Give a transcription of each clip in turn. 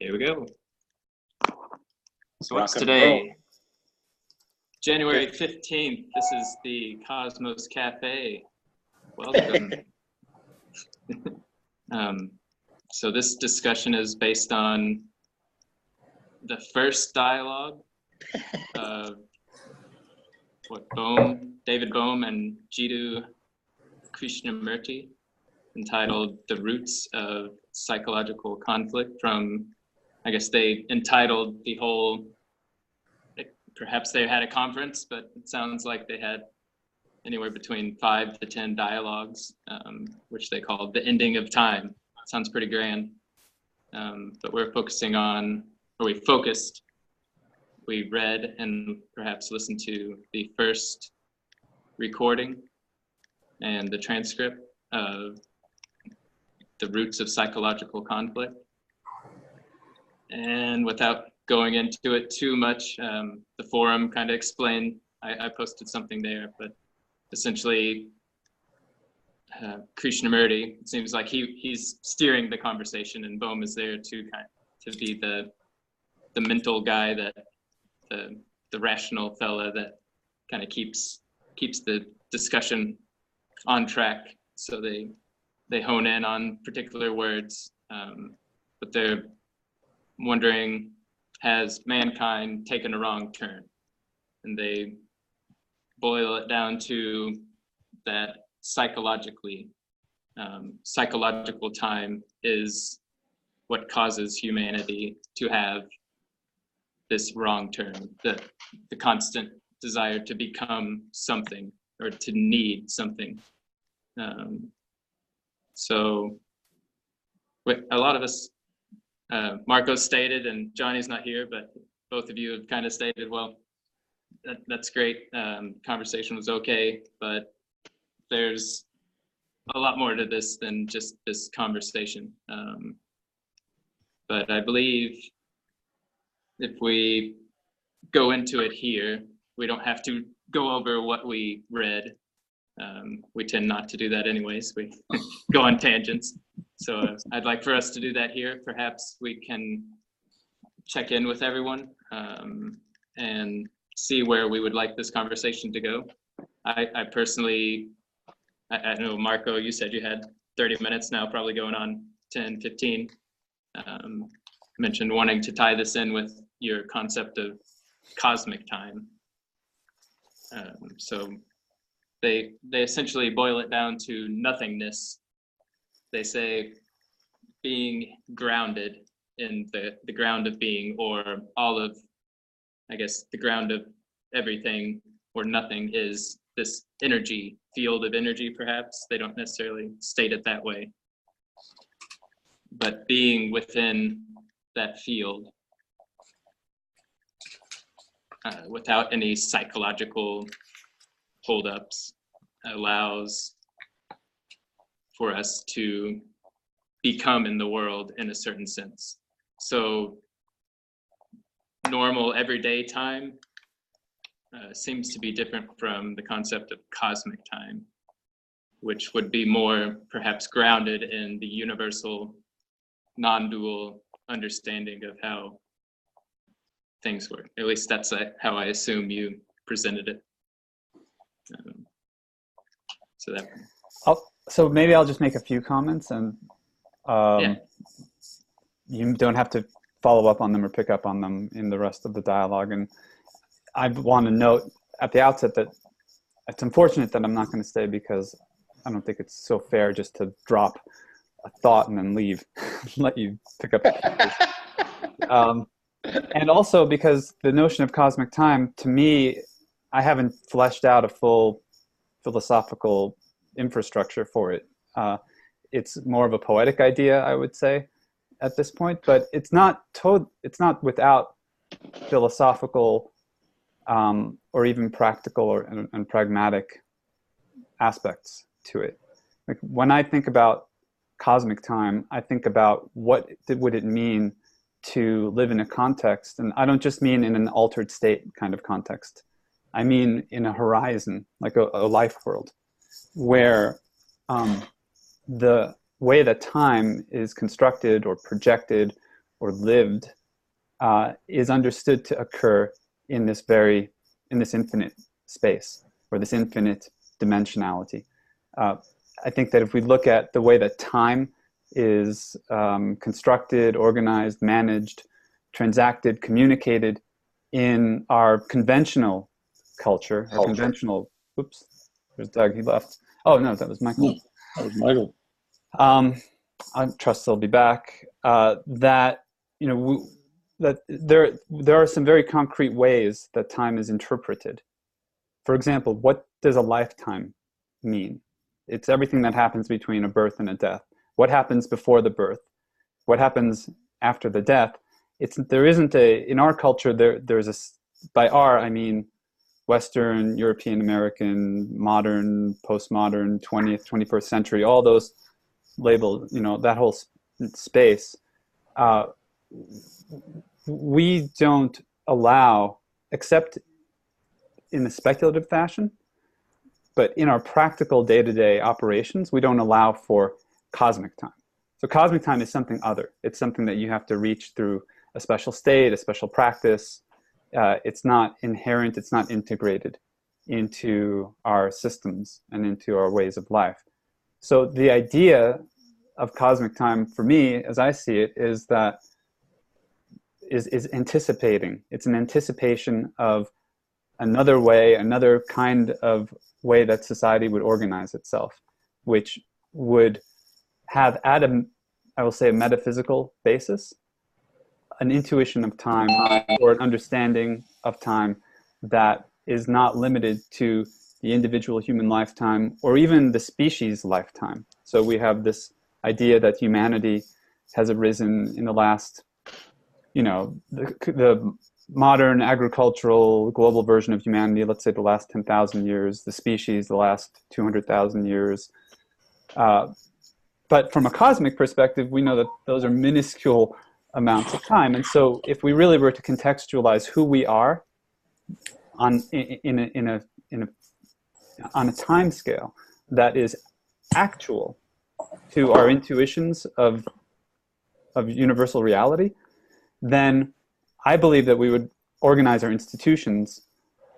Here we go. So what's Rock and today? roll. January 15th. This is the Cosmos Café. Welcome. So this discussion is based on the first dialogue of David Bohm and Jabbour Krishnamurti, entitled "The Roots of Psychological Conflict." From, I guess they entitled the whole, perhaps they had a conference, but it sounds like they had anywhere between 5 to 10 dialogues, which they called "The Ending of Time." Sounds pretty grand. But we're focusing on, or we read and perhaps listened to the first recording and the transcript of "The Roots of Psychological Conflict." And without going into it too much, the forum kind of explained, I posted something there, but essentially Krishnamurti, it seems like he's steering the conversation, and Bohm is there to be the mental guy, that the rational fella that kind of keeps the discussion on track. So they hone in on particular words, but they're wondering, has mankind taken a wrong turn? And they boil it down to that psychological time is what causes humanity to have this wrong turn, the constant desire to become something or to need something. So with a lot of us, Marco stated, and Johnny's not here, but both of you have kind of stated, well, that's great. Conversation was okay, but there's a lot more to this than just this conversation. But I believe if we go into it here, we don't have to go over what we read. We tend not to do that anyways. We go on tangents. So I'd like for us to do that here. Perhaps we can check in with everyone and see where we would like this conversation to go. I personally, I know, Marco, you said you had 30 minutes now, probably going on 10, 15. Mentioned wanting to tie this in with your concept of cosmic time. So they essentially boil it down to nothingness. They say being grounded in the ground of being, or all of, I guess, the ground of everything or nothing is this energy, field of energy, perhaps. They don't necessarily state it that way. But being within that field without any psychological holdups allows for us to become in the world in a certain sense. So normal everyday time seems to be different from the concept of cosmic time, which would be more perhaps grounded in the universal, non-dual understanding of how things work. At least that's how I assume you presented it. So maybe I'll just make a few comments, and yeah. You don't have to follow up on them or pick up on them in the rest of the dialogue. And I want to note at the outset that it's unfortunate that I'm not going to stay, because I don't think it's so fair just to drop a thought and then leave, let you pick up the and also because the notion of cosmic time, to me, I haven't fleshed out a full philosophical infrastructure for it. It's more of a poetic idea, I would say, at this point, but it's not without philosophical or even practical and pragmatic aspects to it. Like when I think about cosmic time, I think about what would it mean to live in a context, and I don't just mean in an altered state kind of context. I mean in a horizon, like a life world, where the way that time is constructed or projected or lived is understood to occur in this infinite space, or this infinite dimensionality. I think that if we look at the way that time is constructed, organized, managed, transacted, communicated in our conventional culture, our conventional, oops, there's Doug, he left. Oh no, that was Michael. That was Michael. I trust he'll be back. That, you know, that there are some very concrete ways that time is interpreted. For example, what does a lifetime mean? It's everything that happens between a birth and a death. What happens before the birth? What happens after the death? There isn't in our culture, there's a, by our, I mean Western, European, American, modern, postmodern, 20th, 21st century, all those labels, you know, that whole space. We don't allow, except in a speculative fashion, but in our practical day-to-day operations, we don't allow for cosmic time. So cosmic time is something other. It's something that you have to reach through a special state, a special practice. It's not inherent, it's not integrated into our systems and into our ways of life. So the idea of cosmic time for me, as I see it, is that is anticipating. It's an anticipation of another way, another kind of way that society would organize itself, which would have at a, I will say, a metaphysical basis, an intuition of time or an understanding of time that is not limited to the individual human lifetime or even the species lifetime. So we have this idea that humanity has arisen in the last, you know, the modern agricultural global version of humanity, let's say the last 10,000 years, the species the last 200,000 years. But from a cosmic perspective, we know that those are minuscule amounts of time. And so if we really were to contextualize who we are on a time scale that is actual to our intuitions of universal reality, then I believe that we would organize our institutions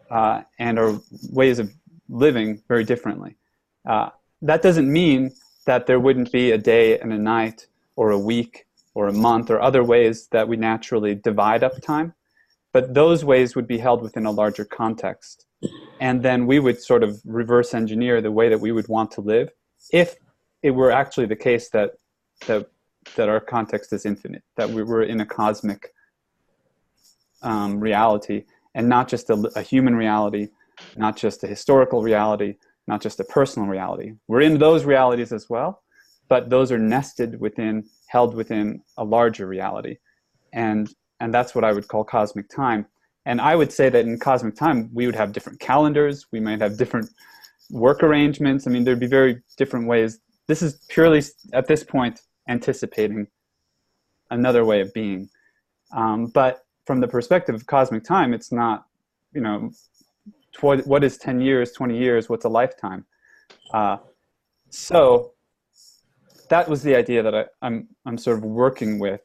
and our ways of living very differently. That doesn't mean that there wouldn't be a day and a night or a week or a month or other ways that we naturally divide up time, but those ways would be held within a larger context. And then we would sort of reverse engineer the way that we would want to live if it were actually the case that our context is infinite, that we were in a cosmic reality, and not just a human reality, not just a historical reality, not just a personal reality. We're in those realities as well, but those are nested within, held within a larger reality. And that's what I would call cosmic time. And I would say that in cosmic time, we would have different calendars, we might have different work arrangements. I mean, there'd be very different ways. This is purely, at this point, anticipating another way of being. But from the perspective of cosmic time, it's not, you know, what is 10 years, 20 years, what's a lifetime? So that was the idea that I'm sort of working with.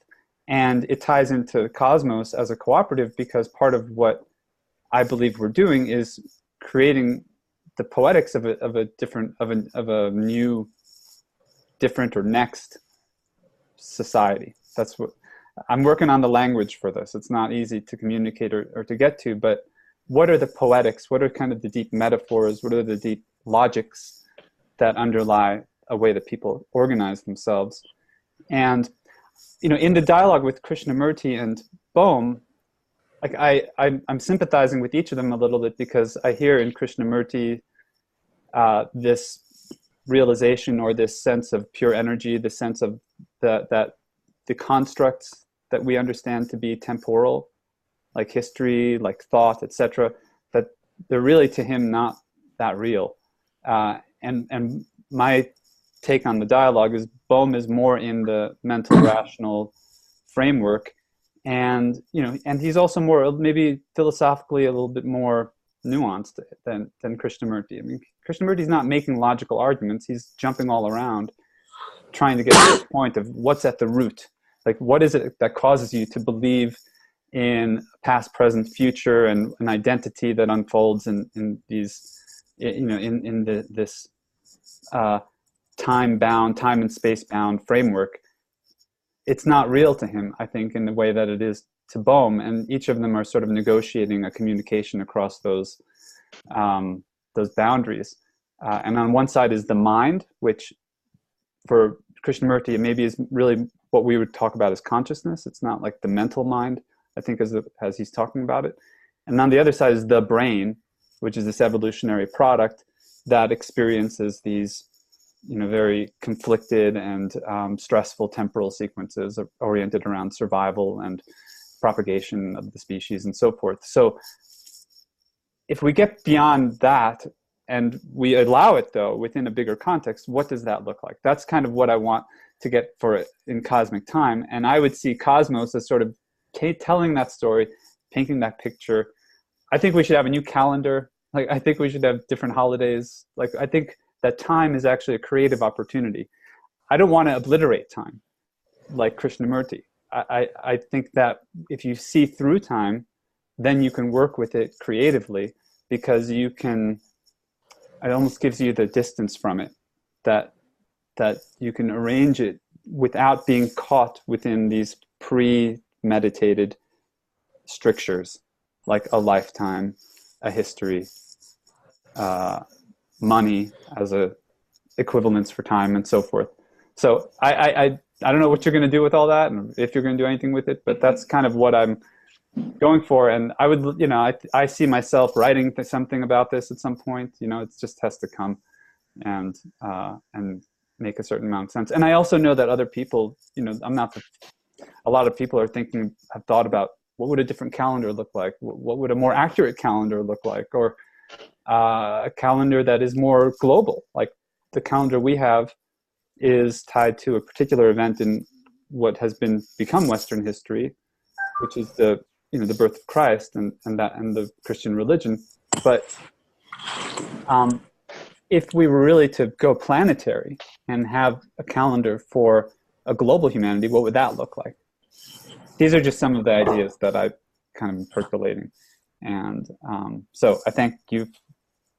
And it ties into Cosmos as a cooperative, because part of what I believe we're doing is creating the poetics of a new, different or next society. That's what I'm working on, the language for this. It's not easy to communicate or to get to, but what are the poetics? What are kind of the deep metaphors? What are the deep logics that underlie a way that people organize themselves? And, you know, in the dialogue with Krishnamurti and Bohm, like I'm sympathizing with each of them a little bit, because I hear in Krishnamurti this realization or this sense of pure energy, the sense of that the constructs that we understand to be temporal, like history, like thought, etc., that they're really to him not that real. And my take on the dialogue is Bohm is more in the mental rational framework, and you know, and he's also more maybe philosophically a little bit more nuanced than Krishnamurti. I mean, Krishnamurti's not making logical arguments; he's jumping all around, trying to get to the point of what's at the root Like, what is it that causes you to believe in past, present, future, and an identity that unfolds in these, this time and space bound framework? It's not real to him, I think, in the way that it is to Bohm, and each of them are sort of negotiating a communication across those boundaries. And on one side is the mind, which for Krishnamurti maybe is really what we would talk about as consciousness. It's not like the mental mind, I think, as he's talking about it. And on the other side is the brain, which is this evolutionary product that experiences these, very conflicted and stressful temporal sequences oriented around survival and propagation of the species and so forth. So if we get beyond that and we allow it, though, within a bigger context, what does that look like? That's kind of what I want to get for it in cosmic time. And I would see cosmos as sort of telling that story, painting that picture. I think we should have a new calendar. Like, I think we should have different holidays. Like, I think that time is actually a creative opportunity. I don't want to obliterate time like Krishnamurti. I think that if you see through time, then you can work with it creatively, because it almost gives you the distance from it, that you can arrange it without being caught within these premeditated strictures, like a lifetime, a history, money as a equivalence for time, and so forth. So I don't know what you're going to do with all that, and if you're going to do anything with it, but that's kind of what I'm going for. And I would, I see myself writing something about this at some point. It just has to come and make a certain amount of sense. And I also know that other people, a lot of people have thought about, what would a different calendar look like? What would a more accurate calendar look like? Or a calendar that is more global, like the calendar we have is tied to a particular event in what has become Western history, which is the birth of Christ and the Christian religion. But if we were really to go planetary and have a calendar for a global humanity, what would that look like? These are just some of the ideas that I kind of percolating. And so I thank you,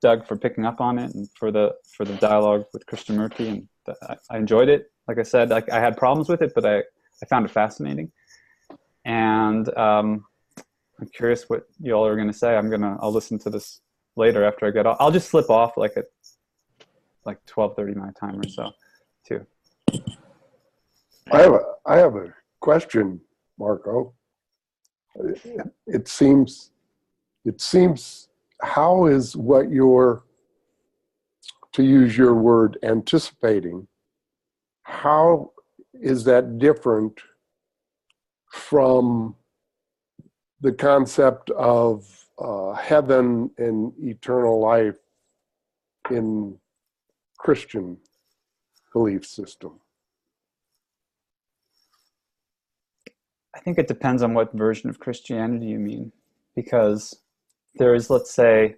Doug, for picking up on it, and for the dialogue with Krishnamurti, and I enjoyed it. Like I said, I had problems with it, but I found it fascinating. And I'm curious what you all are going to say. I'll listen to this later after I get off. I'll just slip off at 12:30 my time or so, too. I have a question, Marco. It seems how is what you're, to use your word, anticipating, how is that different from the concept of heaven and eternal life in Christian belief system? I think it depends on what version of Christianity you mean, because there is, let's say,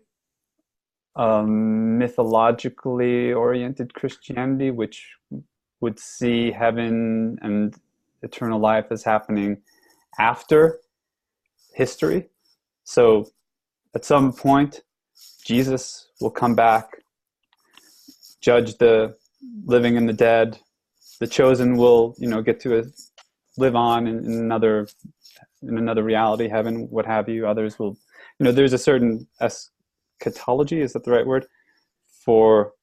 mythologically oriented Christianity, which would see heaven and eternal life as happening after history. So at some point, Jesus will come back, judge the living and the dead. The chosen will, get to live on in another reality, heaven, what have you. Others will, there's a certain eschatology, is that the right word, for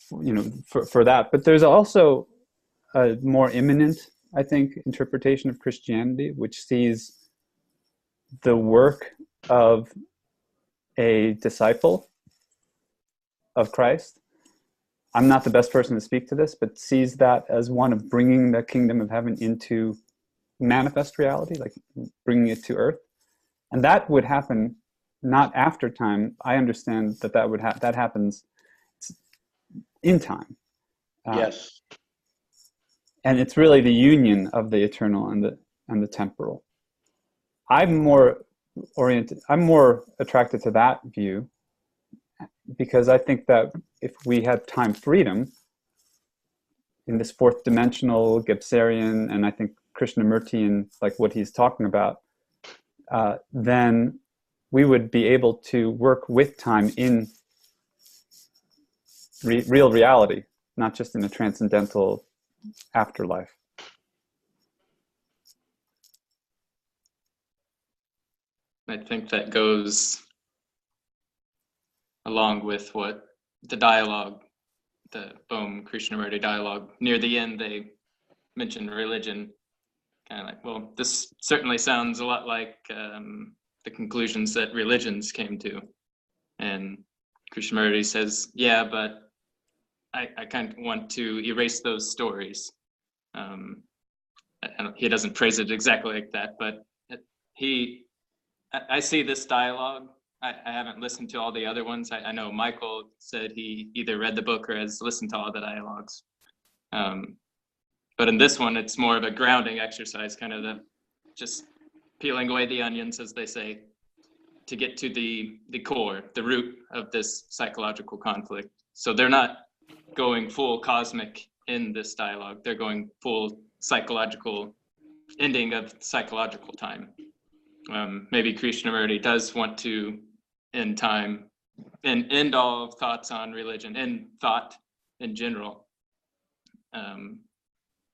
that. But there's also a more imminent, I think, interpretation of Christianity, which sees the work of a disciple of Christ. I'm not the best person to speak to this, but sees that as one of bringing the kingdom of heaven into manifest reality, like bringing it to earth. And that would happen not after time. I understand that happens in time. Yes. And it's really the union of the eternal and the temporal. I'm more attracted to that view, because I think that if we had time freedom in this fourth dimensional Gebserian, and I think Krishnamurti and like what he's talking about, then we would be able to work with time in real reality, not just in a transcendental afterlife. I think that goes along with what the dialogue, the Bohm Krishnamurti dialogue, near the end they mention religion, kind of like, well, this certainly sounds a lot like the conclusions that religions came to. And Krishnamurti says, yeah, but I kind of want to erase those stories. He doesn't phrase it exactly like that, but I see this dialogue. I haven't listened to all the other ones. I know Michael said he either read the book or has listened to all the dialogues. But in this one, it's more of a grounding exercise, kind of just peeling away the onions, as they say, to get to the core, the root of this psychological conflict. So they're not going full cosmic in this dialogue. They're going full psychological, ending of psychological time. Maybe Krishnamurti does want to end time and end all thoughts on religion and thought in general.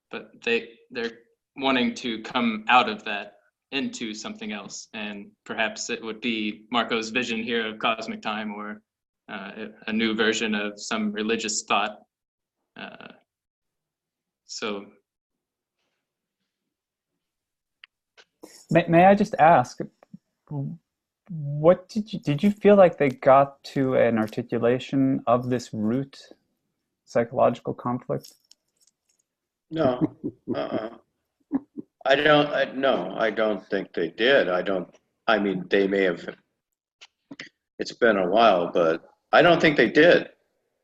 But they're wanting to come out of that into something else. And perhaps it would be Marco's vision here of cosmic time, or a new version of some religious thought. So May I just ask, what did you feel like they got to an articulation of this root psychological conflict? No, I don't think they did. I mean, they may have, it's been a while, but I don't think they did.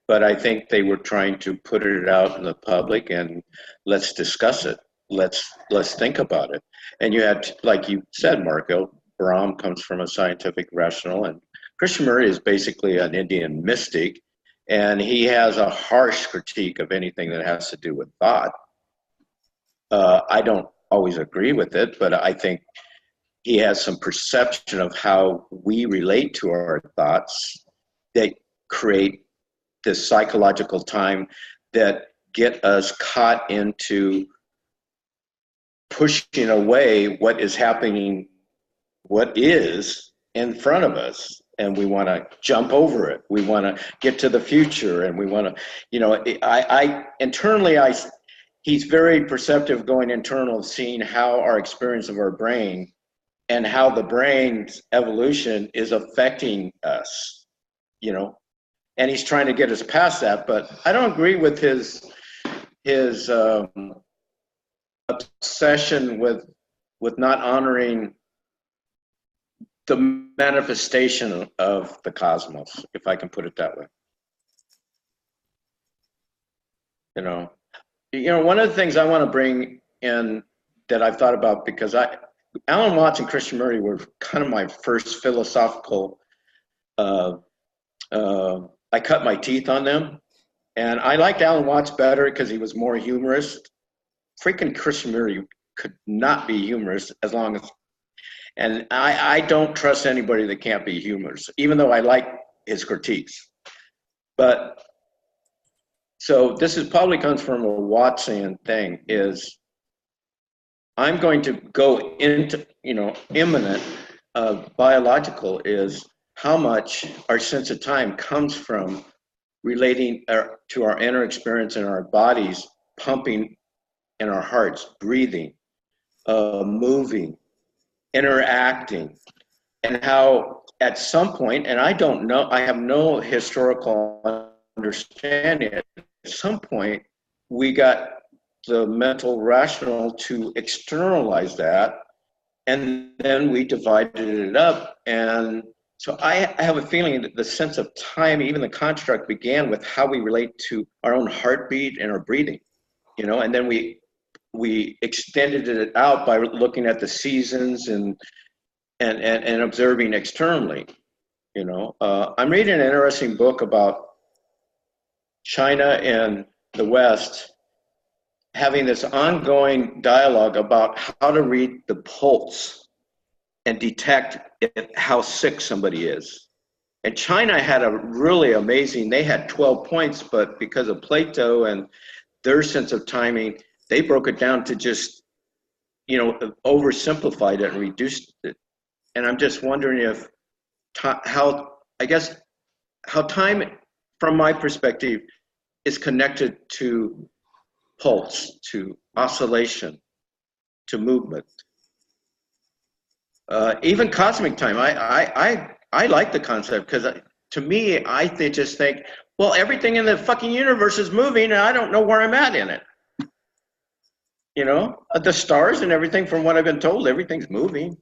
But I think they were trying to put it out in the public and let's discuss it. Let's think about it. And you had, like you said, Marco, Brahm comes from a scientific rational, and Krishnamurti is basically an Indian mystic, and he has a harsh critique of anything that has to do with thought. I don't always agree with it, but I think he has some perception of how we relate to our thoughts that create this psychological time that get us caught into pushing away what is happening, what is in front of us, and we want to jump over it. We want to get to the future, and we want to, I internally, he's very perceptive going internal, seeing how our experience of our brain and how the brain's evolution is affecting us, and he's trying to get us past that. But I don't agree with his obsession with not honoring the manifestation of the cosmos, if I can put it that way. One of the things I want to bring in that I've thought about, because Alan Watts and Krishnamurti were kind of my first philosophical, I cut my teeth on them. And I liked Alan Watts better because he was more humorous. Freaking Krishnamurti could not be humorous as long as, and I don't trust anybody that can't be humorous, even though I like his critiques. But so this is probably comes from a Wattsian thing, is I'm going to go into, imminent biological is how much our sense of time comes from relating to our inner experience in our bodies, pumping in our hearts, breathing, moving, interacting, and how at some point, and I don't know, I have no historical understanding, at some point we got the mental rational to externalize that, and then we divided it up. And so I have a feeling that the sense of time, even the construct, began with how we relate to our own heartbeat and our breathing, and then we extended it out by looking at the seasons and observing externally. I'm reading an interesting book about China and the West having this ongoing dialogue about how to read the pulse and detect how sick somebody is. And China had a really amazing, they had 12 points, but because of Plato and their sense of timing, they broke it down to just, oversimplified it and reduced it. And I'm just wondering if, how time, from my perspective, is connected to pulse, to oscillation, to movement. Even cosmic time, I like the concept because to me, just think, well, everything in the fucking universe is moving and I don't know where I'm at in it. The stars and everything, from what I've been told, everything's moving.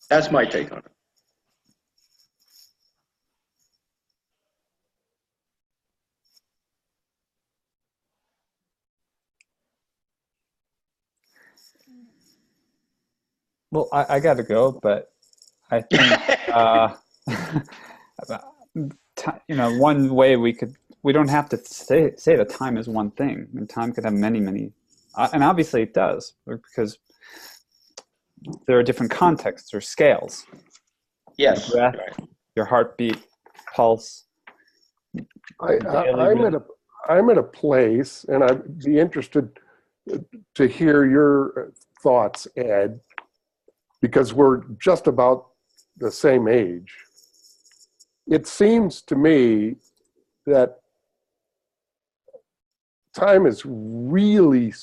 That's my take on it. Well, I got to go, but I think, one way we don't have to say that time is one thing. I mean, time could have many, many, and obviously it does, because there are different contexts or scales. Yes. Your breath, your heartbeat, pulse. I'm at a place, and I'd be interested to hear your thoughts, Ed, because we're just about the same age. It seems to me that time is really,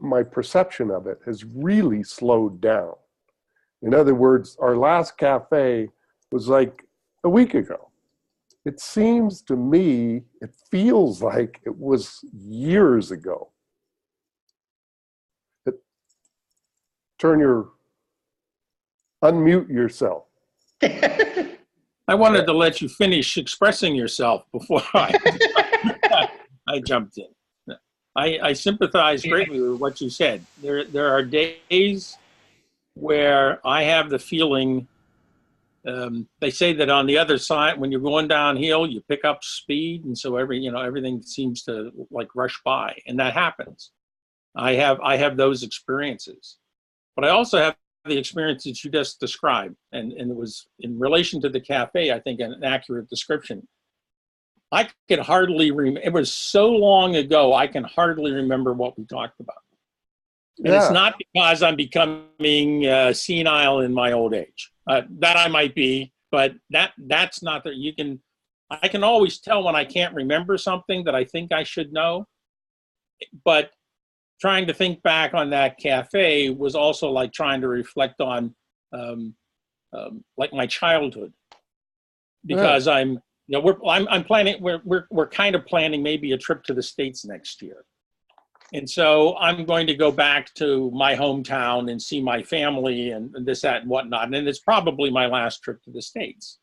my perception of it has really slowed down. In other words, our last cafe was like a week ago. It seems to me, it feels like it was years ago. Unmute yourself. I wanted to let you finish expressing yourself before I jumped in. I sympathize greatly with what you said. There are days where I have the feeling, they say that on the other side, when you're going downhill, you pick up speed, and so everything seems to like rush by, and that happens. I have those experiences, but I also have the experience that you just described, and it was in relation to the cafe, I think, an accurate description. I could hardly remember, it was so long ago, I can hardly remember what we talked about. And It's not because I'm becoming senile in my old age. That I might be, but that's not that I can always tell when I can't remember something that I think I should know, but trying to think back on that cafe was also like trying to reflect on like my childhood, because I'm planning, we're kind of planning maybe a trip to the States next year. And so I'm going to go back to my hometown and see my family and this, that, and whatnot. And it's probably my last trip to the States.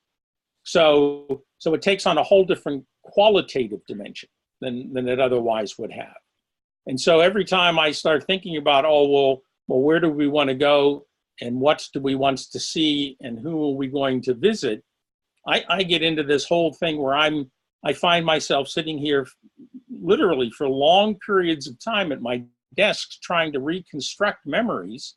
So it takes on a whole different qualitative dimension than it otherwise would have. And so every time I start thinking about, well, where do we want to go, and what do we want to see, and who are we going to visit, I get into this whole thing where I find myself sitting here literally for long periods of time at my desk trying to reconstruct memories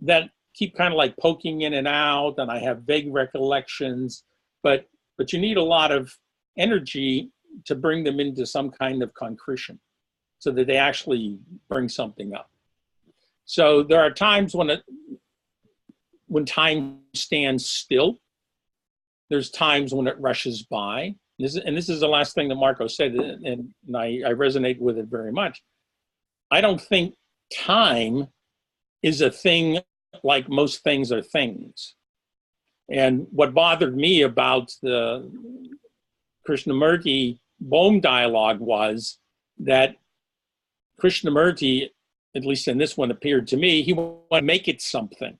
that keep kind of like poking in and out, and I have vague recollections, but you need a lot of energy to bring them into some kind of concretion, so that they actually bring something up. So there are times when time stands still. There's times when it rushes by. This is the last thing that Marco said, and I resonate with it very much. I don't think time is a thing like most things are things. And what bothered me about the Krishnamurti Bohm dialogue was that Krishnamurti, at least in this one, appeared to me, he wanted to make it something,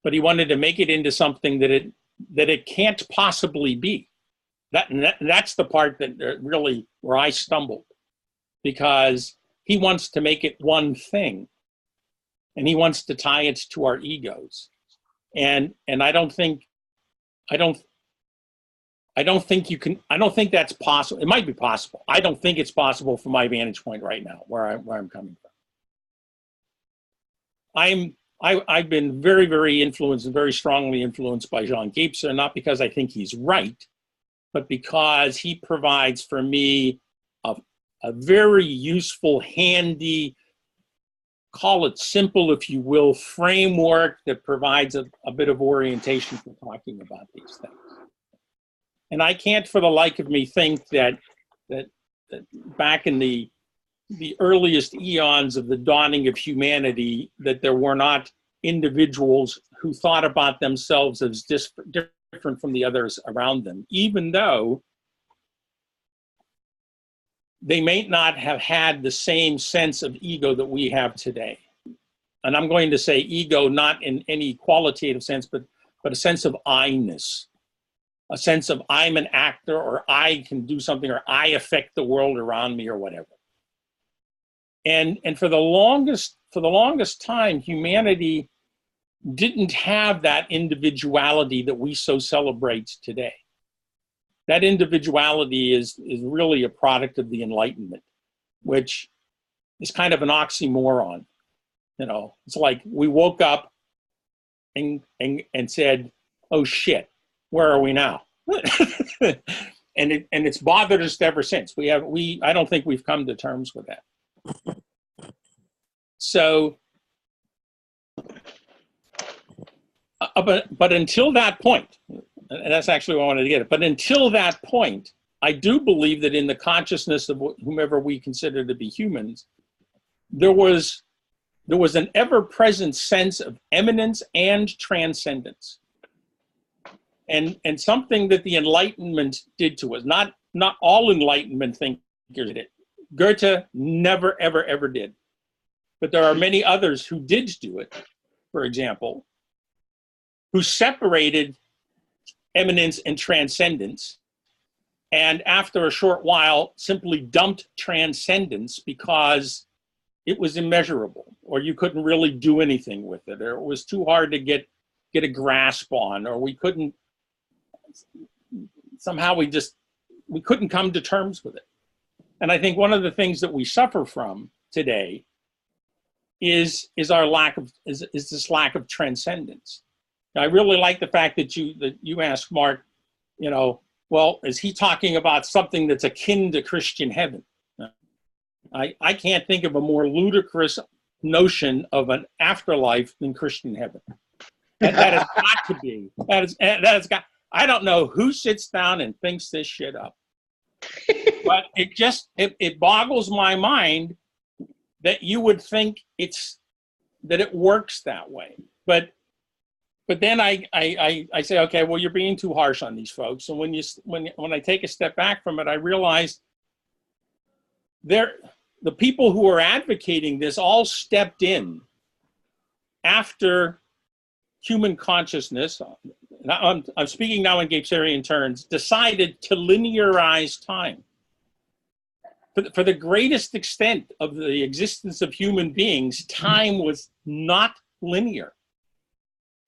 but he wanted to make it into something that it can't possibly be. That's the part that really where I stumbled, because he wants to make it one thing, and he wants to tie it to our egos, and I don't I don't think that's possible. It might be possible. I don't think it's possible from my vantage point right now, where I'm coming from. I've been very, very influenced and very strongly influenced by Jean Gebser, not because I think he's right, but because he provides for me a very useful, handy, call it simple, if you will, framework that provides a bit of orientation for talking about these things. And I can't for the like of me think that back in the earliest eons of the dawning of humanity, that there were not individuals who thought about themselves as different from the others around them, even though they may not have had the same sense of ego that we have today. And I'm going to say ego not in any qualitative sense, but a sense of I-ness, a sense of I'm an actor, or I can do something, or I affect the world around me, or whatever. And for the longest time, humanity didn't have that individuality that we so celebrate today. That individuality is really a product of the Enlightenment, which is kind of an oxymoron. You know, it's like we woke up and said, "Oh shit, where are we now?" and it's bothered us ever since. I don't think we've come to terms with that. So, but until that point, and that's actually what I wanted to get at, but until that point, I do believe that in the consciousness of whomever we consider to be humans, there was an ever-present sense of eminence and transcendence. And something that the Enlightenment did to us, not all Enlightenment thinkers did it. Goethe never, ever, ever did. But there are many others who did do it, for example, who separated eminence and transcendence, and after a short while simply dumped transcendence because it was immeasurable, or you couldn't really do anything with it, or it was too hard to get a grasp on, or we couldn't come to terms with it. And I think one of the things that we suffer from today is this lack of transcendence. I really like the fact that you asked Mark, you know, well, is he talking about something that's akin to Christian heaven? I can't think of a more ludicrous notion of an afterlife than Christian heaven. That has got to be. That has got. I don't know who sits down and thinks this shit up, but it boggles my mind that you would think that it works that way. But then I say, okay, well, you're being too harsh on these folks. And when I take a step back from it, I realize the people who are advocating this all stepped in after human consciousness, I'm speaking now in Gebserian terms, decided to linearize time. For the greatest extent of the existence of human beings, time was not linear.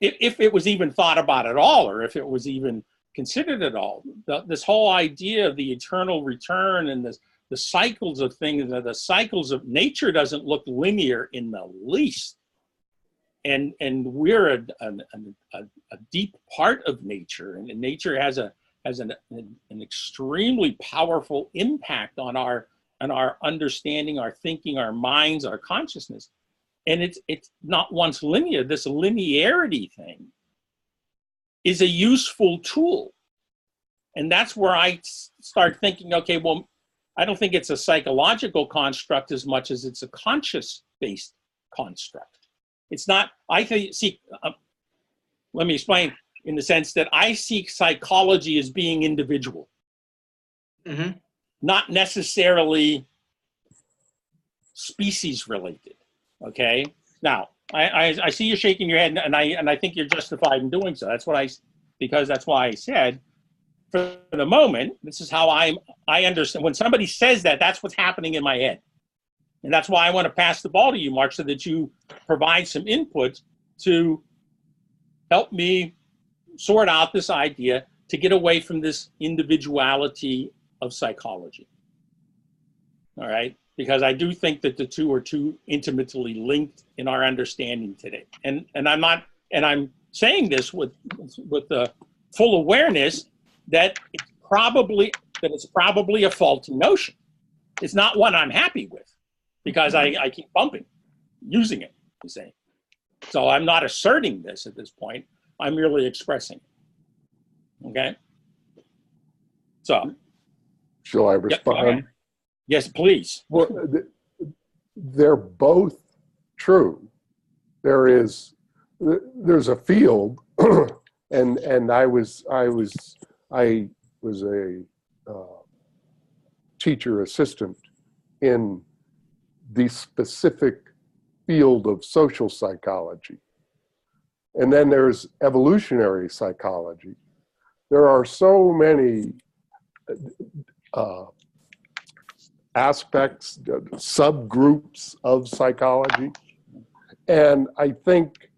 If it was even thought about at all, or if it was even considered at all. This whole idea of the eternal return and the cycles of things, the cycles of nature doesn't look linear in the least. And we're a deep part of nature, and nature has an extremely powerful impact on our understanding, our thinking, our minds, our consciousness. And it's not once linear. This linearity thing is a useful tool. And that's where I start thinking, okay, well, I don't think it's a psychological construct as much as it's a conscious-based construct. It's not, let me explain, in the sense that I see psychology as being individual, not necessarily species related. Okay. Now, I see you shaking your head, and I think you're justified in doing so. That's why I said, for the moment, this is how I understand. When somebody says that, that's what's happening in my head. And that's why I want to pass the ball to you, Mark, so that you provide some input to help me sort out this idea to get away from this individuality of psychology. All right? Because I do think that the two are too intimately linked in our understanding today. And I'm saying this with the full awareness that it's probably a faulty notion. It's not one I'm happy with, because I keep using it, you see. So I'm not asserting this at this point. I'm merely expressing it. Okay? So. Shall I respond? Yes, please. Well, they're both true. There's a field, and I was a teacher assistant in the specific field of social psychology. And then there's evolutionary psychology. There are so many aspects, subgroups of psychology. And I think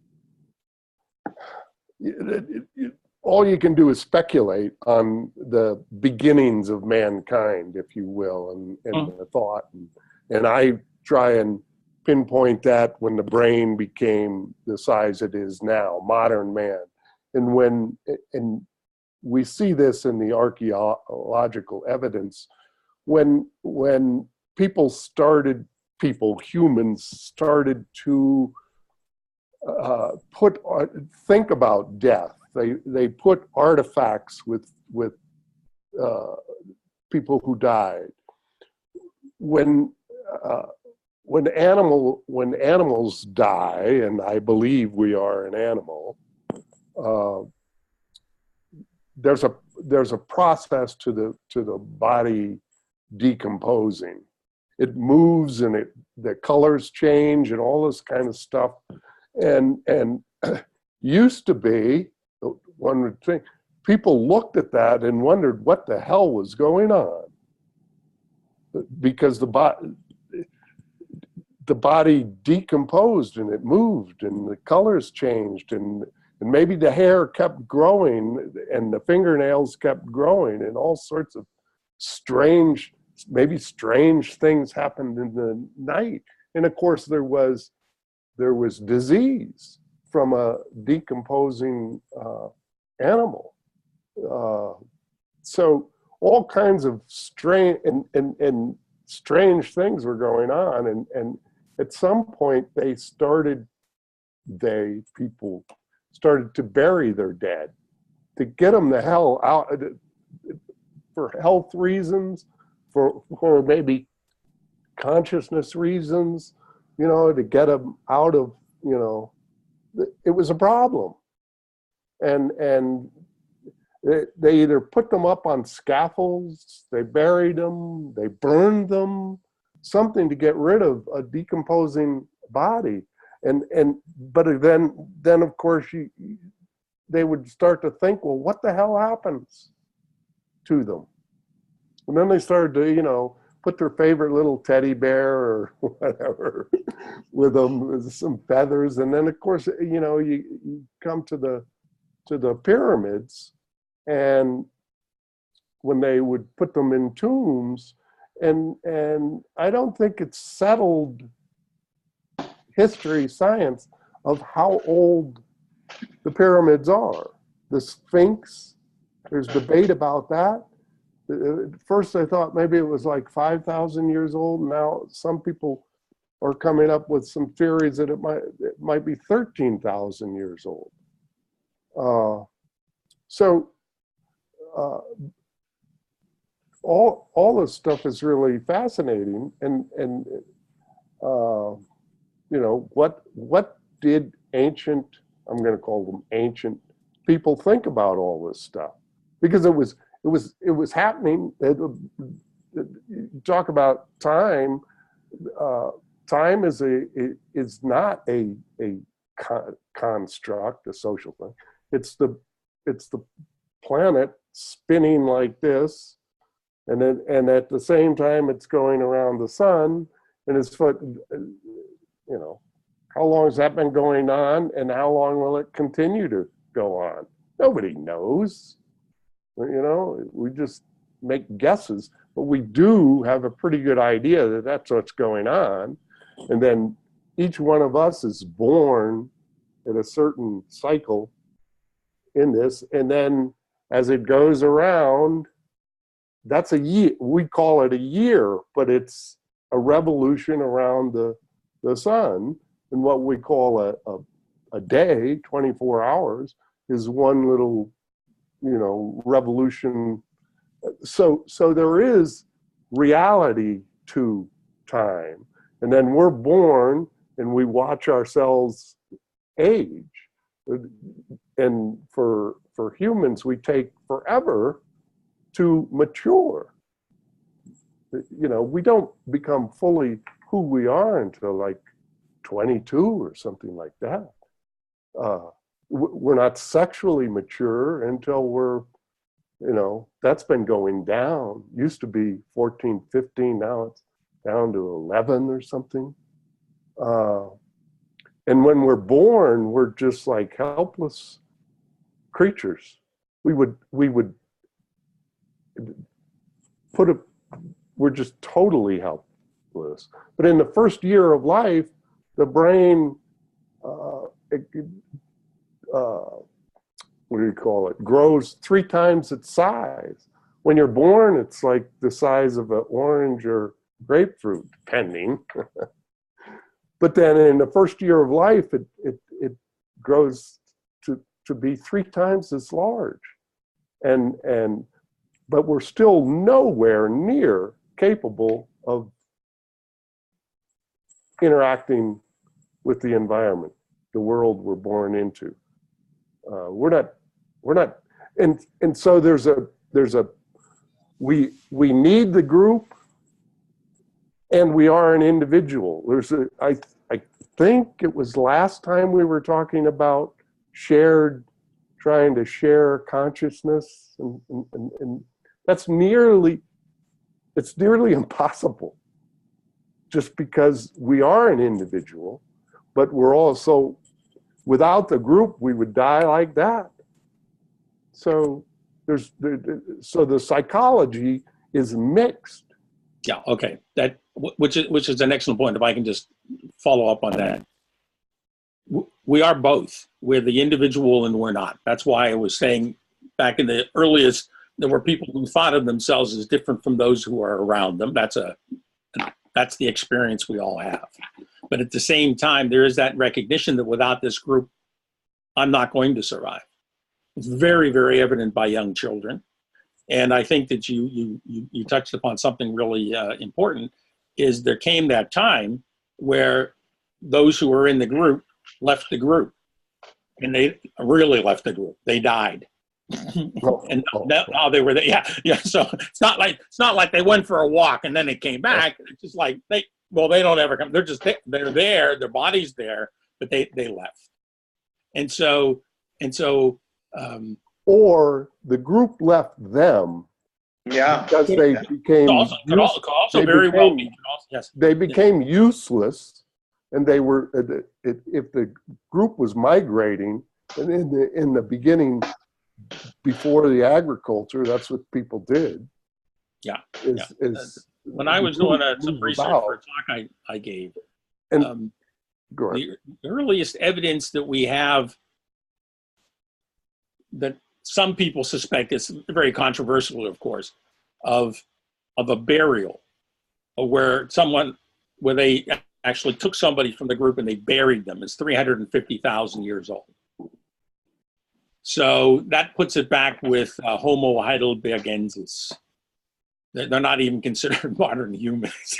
all you can do is speculate on the beginnings of mankind, if you will, and the thought. And I try and pinpoint that when the brain became the size it is now, modern man. And we see this in the archaeological evidence, when humans started to think about death. They put artifacts with people who died. When animals die, and I believe we are an animal, there's a process to the body decomposing. It moves, and the colors change and all this kind of stuff. And used to be, one would think, people looked at that and wondered what the hell was going on, because the body decomposed and it moved and the colors changed, and maybe the hair kept growing and the fingernails kept growing, and all sorts of strange things happened in the night. And of course there was disease from a decomposing animal. So all kinds of strange and strange things were going on, and at some point people started to bury their dead to get them the hell out, for health reasons, for maybe consciousness reasons, to get them out of, it was a problem. And they either put them up on scaffolds, they buried them, they burned them, something to get rid of a decomposing body. But then of course they would start to think, well, what the hell happens to them? And then they started to, put their favorite little teddy bear or whatever with them, with some feathers. And then of course, you come to the pyramids, and when they would put them in tombs, and I don't think it's settled history, science, of how old the pyramids are. The Sphinx, there's debate about that. At first I thought maybe it was like 5,000 years old. Now some people are coming up with some theories that it might be 13,000 years old. All this stuff is really fascinating, and what did ancient, I'm going to call them ancient people, think about all this stuff? Because it was happening. Talk about time. Time is not a construct, a social thing. It's the planet spinning like this, and at the same time it's going around the sun, and it's how long has that been going on, and how long will it continue to go on? Nobody knows. You know, we just make guesses, but we do have a pretty good idea that that's what's going on. And then each one of us is born at a certain cycle in this. And then as it goes around, that's a year. We call it a year, but it's a revolution around the sun. And what we call a day, 24 hours, is one little, you know, revolution. So there is reality to time. And then we're born and we watch ourselves age. And for humans, we take forever to mature. You know, we don't become fully who we are until like 22 or something like that. We're not sexually mature until we're, you know, that's been going down. Used to be 14, 15, now it's down to 11 or something. And when we're born, we're just like helpless creatures. We would we're just totally helpless. But in the first year of life, the brain, what do you call it, grows 3 times its size. When you're born, it's like the size of an orange or grapefruit, depending. But then in the first year of life, it grows to be 3 times as large. But we're still nowhere near capable of interacting with the environment, the world we're born into. We're not, and so we need the group, and we are an individual. I think it was last time we were talking about trying to share consciousness, and it's nearly impossible, just because we are an individual, but we're also, without the group, we would die like that. So the psychology is mixed. Yeah, okay. That which is an excellent point. If I can just follow up on that, we are both. We're the individual and we're not. That's why I was saying back in the earliest, there were people who thought of themselves as different from those who are around them. That's the experience we all have. But at the same time, there is that recognition that without this group, I'm not going to survive. It's very, very evident by young children. And I think that you touched upon something really important, is there came that time where those who were in the group left the group, and they really left the group. They died. And now they were there. Yeah. So it's not like they went for a walk and then they came back. It's just like they don't ever come. They're there. Their body's there, but they left. And so. Or the group left them. Yeah. Because they became They became useless, and they were. If the group was migrating, and in the beginning, before the agriculture, that's what people did. Yeah. When I was doing some research for a talk I gave, and the earliest evidence that we have that some people suspect, it's very controversial, of course, of a burial, where they actually took somebody from the group and they buried them, is 350,000 years old. So that puts it back with Homo heidelbergensis. They're not even considered modern humans.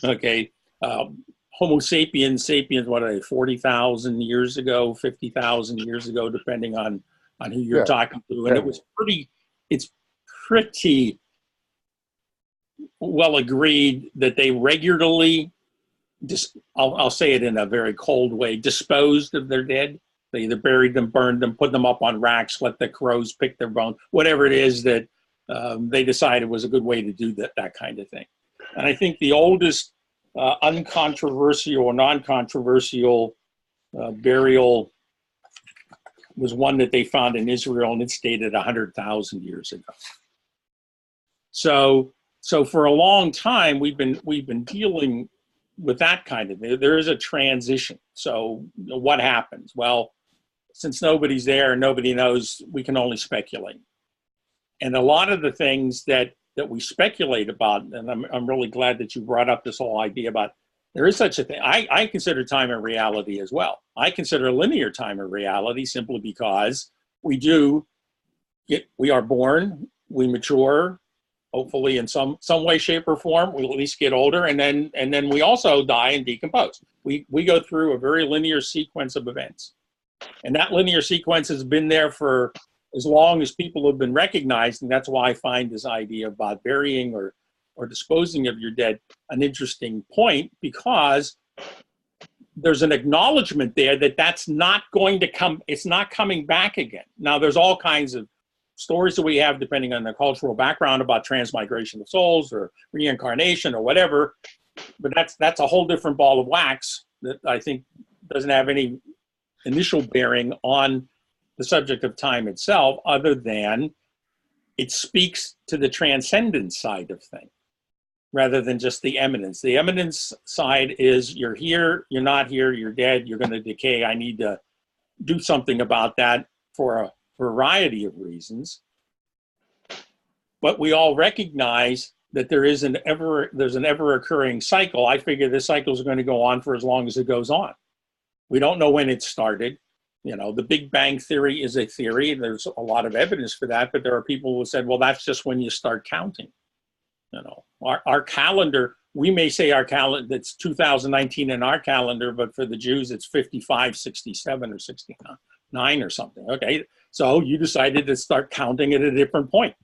Okay. Homo sapiens, what are they, 40,000 years ago, 50,000 years ago, depending on who you're talking to. And it's pretty well agreed that they regularly, I'll say it in a very cold way, disposed of their dead. They either buried them, burned them, put them up on racks, let the crows pick their bones, whatever it is that they decided was a good way to do that kind of thing. And I think the oldest uncontroversial or non-controversial burial was one that they found in Israel, and it's dated 100,000 years ago. So for a long time, we've been dealing with that kind of thing. There is a transition. So what happens? Well, since nobody's there and nobody knows, we can only speculate. And a lot of the things that we speculate about, and I'm really glad that you brought up this whole idea about there is such a thing. I consider time a reality as well. I consider linear time a reality simply because we are born, we mature, hopefully in some way, shape, or form. We at least get older, and then we also die and decompose. We go through a very linear sequence of events, and that linear sequence has been there for as long as people have been recognized, and that's why I find this idea about burying or disposing of your dead an interesting point, because there's an acknowledgement there that that's not going to come, it's not coming back again. Now, there's all kinds of stories that we have, depending on the cultural background, about transmigration of souls or reincarnation or whatever, but that's a whole different ball of wax that I think doesn't have any initial bearing on the subject of time itself, other than it speaks to the transcendent side of things, rather than just the eminence. The eminence side is you're here, you're not here, you're dead, you're going to decay. I need to do something about that for a variety of reasons. But we all recognize that there's an ever occurring cycle. I figure this cycle is going to go on for as long as it goes on. We don't know when it started. You know, the Big Bang Theory is a theory. There's a lot of evidence for that, but there are people who said, well, that's just when you start counting. You know, our calendar, we may say our calendar, it's 2019 in our calendar, but for the Jews, it's 55, 67, or 69 or something. Okay, so you decided to start counting at a different point.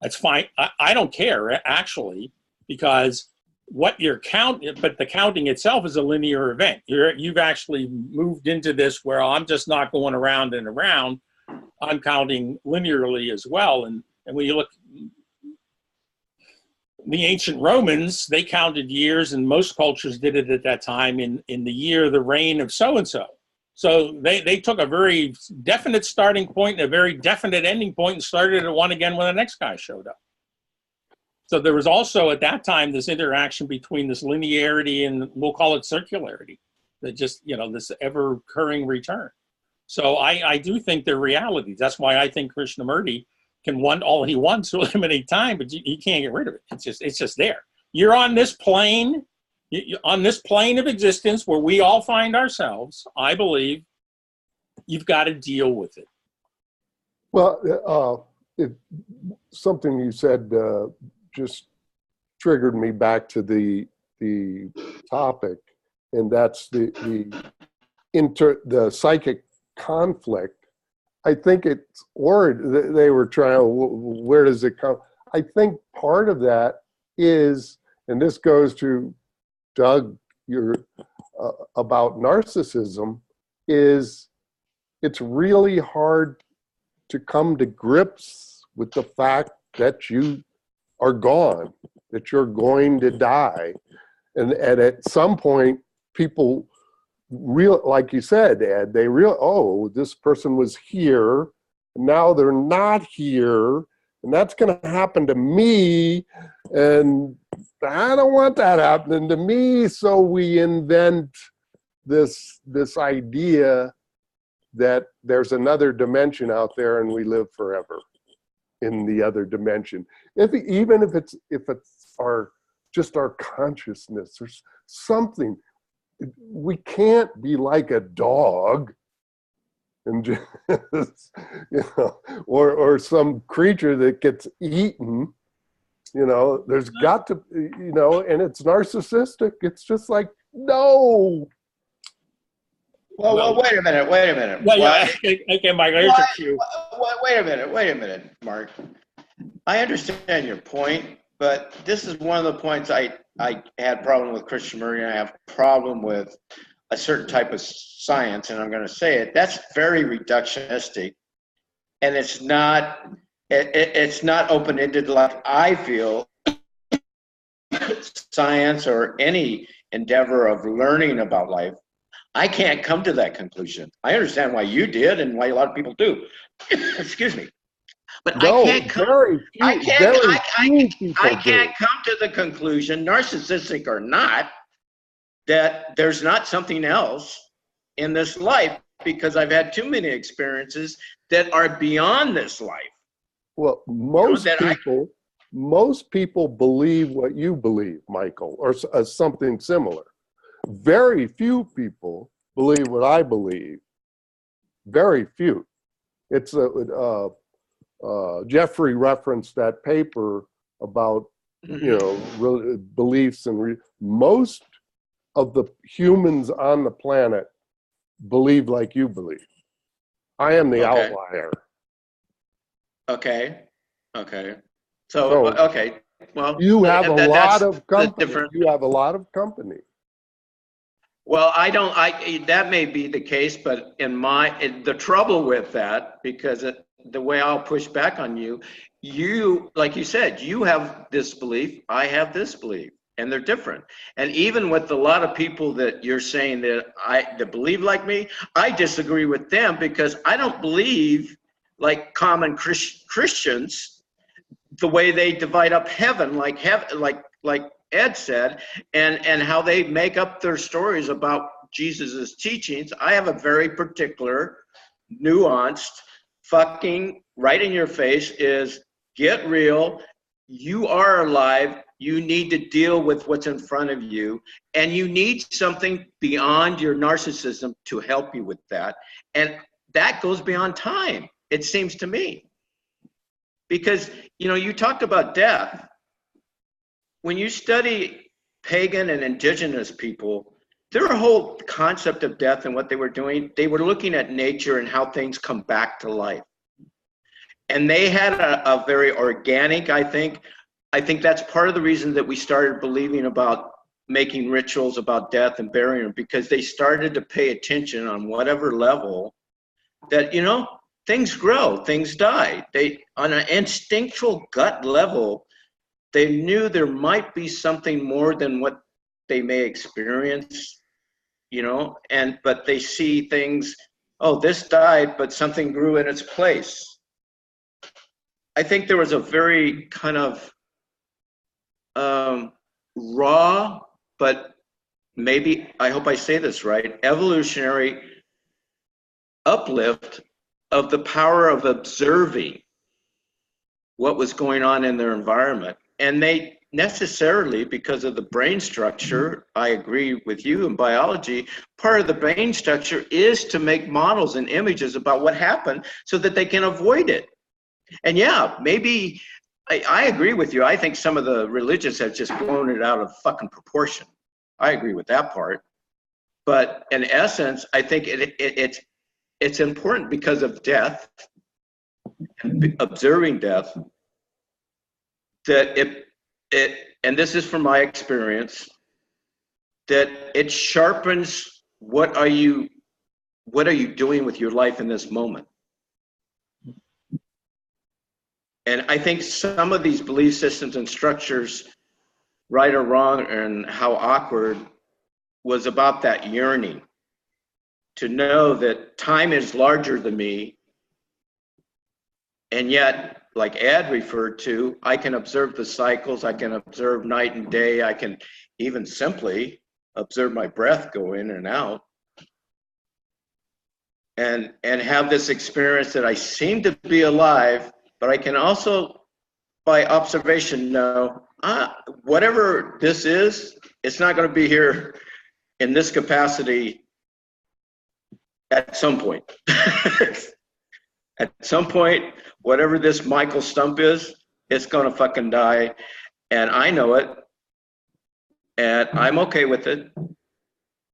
That's fine. I don't care, actually, because what you're counting, but the counting itself is a linear event. You've actually moved into this where I'm just not going around and around. I'm counting linearly as well. And when you look, the ancient Romans, they counted years, and most cultures did it at that time in the year, the reign of so-and-so. So they took a very definite starting point and a very definite ending point and started at one again when the next guy showed up. So there was also at that time this interaction between this linearity and we'll call it circularity, that just, you know, this ever occurring return. So I do think they're realities. That's why I think Krishnamurti can want all he wants to eliminate time, but he can't get rid of it. It's just there. You're on this plane, on this plane of existence where we all find ourselves. I believe you've got to deal with it. Well, something you said just triggered me back to the topic, and that's the psychic conflict. I think it's, or they were trying, where does it come? I think part of that is, and this goes to Doug, about narcissism, is it's really hard to come to grips with the fact that you are gone, that you're going to die. And at some point, people like you said, Ed, they oh, this person was here, and now they're not here, and that's going to happen to me, and I don't want that happening to me. So we invent this idea that there's another dimension out there, and we live forever in the other dimension. Even if it's just our consciousness or something. We can't be like a dog and just, you know, or some creature that gets eaten. You know, there's got to, you know, and it's narcissistic. It's just like, no. Well, wait a minute. Yeah, okay, Mike, I interrupt you. Wait a minute, Mark. I understand your point, but this is one of the points I had a problem with Krishnamurti, and I have a problem with a certain type of science, and I'm going to say it. That's very reductionistic, and it's not open-ended like I feel science or any endeavor of learning about life. I can't come to that conclusion. I understand why you did and why a lot of people do. Excuse me. But No, I can't come. very few, I can't. very few people I do. can't come to the conclusion, narcissistic or not, that there's not something else in this life, because I've had too many experiences that are beyond this life. Well, most people believe what you believe, Michael, or something similar. Very few people believe what I believe. Very few. It's Jeffrey referenced that paper about, you know, beliefs, and most of the humans on the planet believe like you believe. I am the outlier. Okay. So okay. Well, you have a lot of company. Different. You have a lot of company. Well, that may be the case, but the trouble with that, because the way I'll push back on you, like you said, you have this belief, I have this belief, and they're different. And even with a lot of people that you're saying that believe like me, I disagree with them, because I don't believe like common Christians, the way they divide up heaven, like Ed said, and how they make up their stories about Jesus's teachings. I have a very particular, nuanced, fucking right in your face is get real. You are alive. You need to deal with what's in front of you, and you need something beyond your narcissism to help you with that. And that goes beyond time, it seems to me. Because, you know, you talked about death. When you study pagan and indigenous people, their whole concept of death and what they were doing, they were looking at nature and how things come back to life. And they had a very organic, I think that's part of the reason that we started believing about making rituals about death and burying, because they started to pay attention on whatever level that, you know, things grow, things die. They, on an instinctual gut level, they knew there might be something more than what they may experience, you know, but they see things, oh, this died, but something grew in its place. I think there was a very kind of raw, but maybe, I hope I say this right, evolutionary uplift of the power of observing what was going on in their environment. And they necessarily, because of the brain structure, I agree with you in biology, part of the brain structure is to make models and images about what happened so that they can avoid it. And yeah, maybe, I agree with you. I think some of the religious have just blown it out of fucking proportion. I agree with that part. But in essence, I think it's important because of death, and observing death, that and this is from my experience, that it sharpens what are you doing with your life in this moment. And I think some of these belief systems and structures, right or wrong and how awkward, was about that yearning to know that time is larger than me, and yet, like Ed referred to, I can observe the cycles, I can observe night and day, I can even simply observe my breath go in and out, and have this experience that I seem to be alive, but I can also, by observation, know, whatever this is, it's not going to be here in this capacity at some point. At some point, whatever this Michael Stumpf is, it's going to fucking die. And I know it. And I'm okay with it.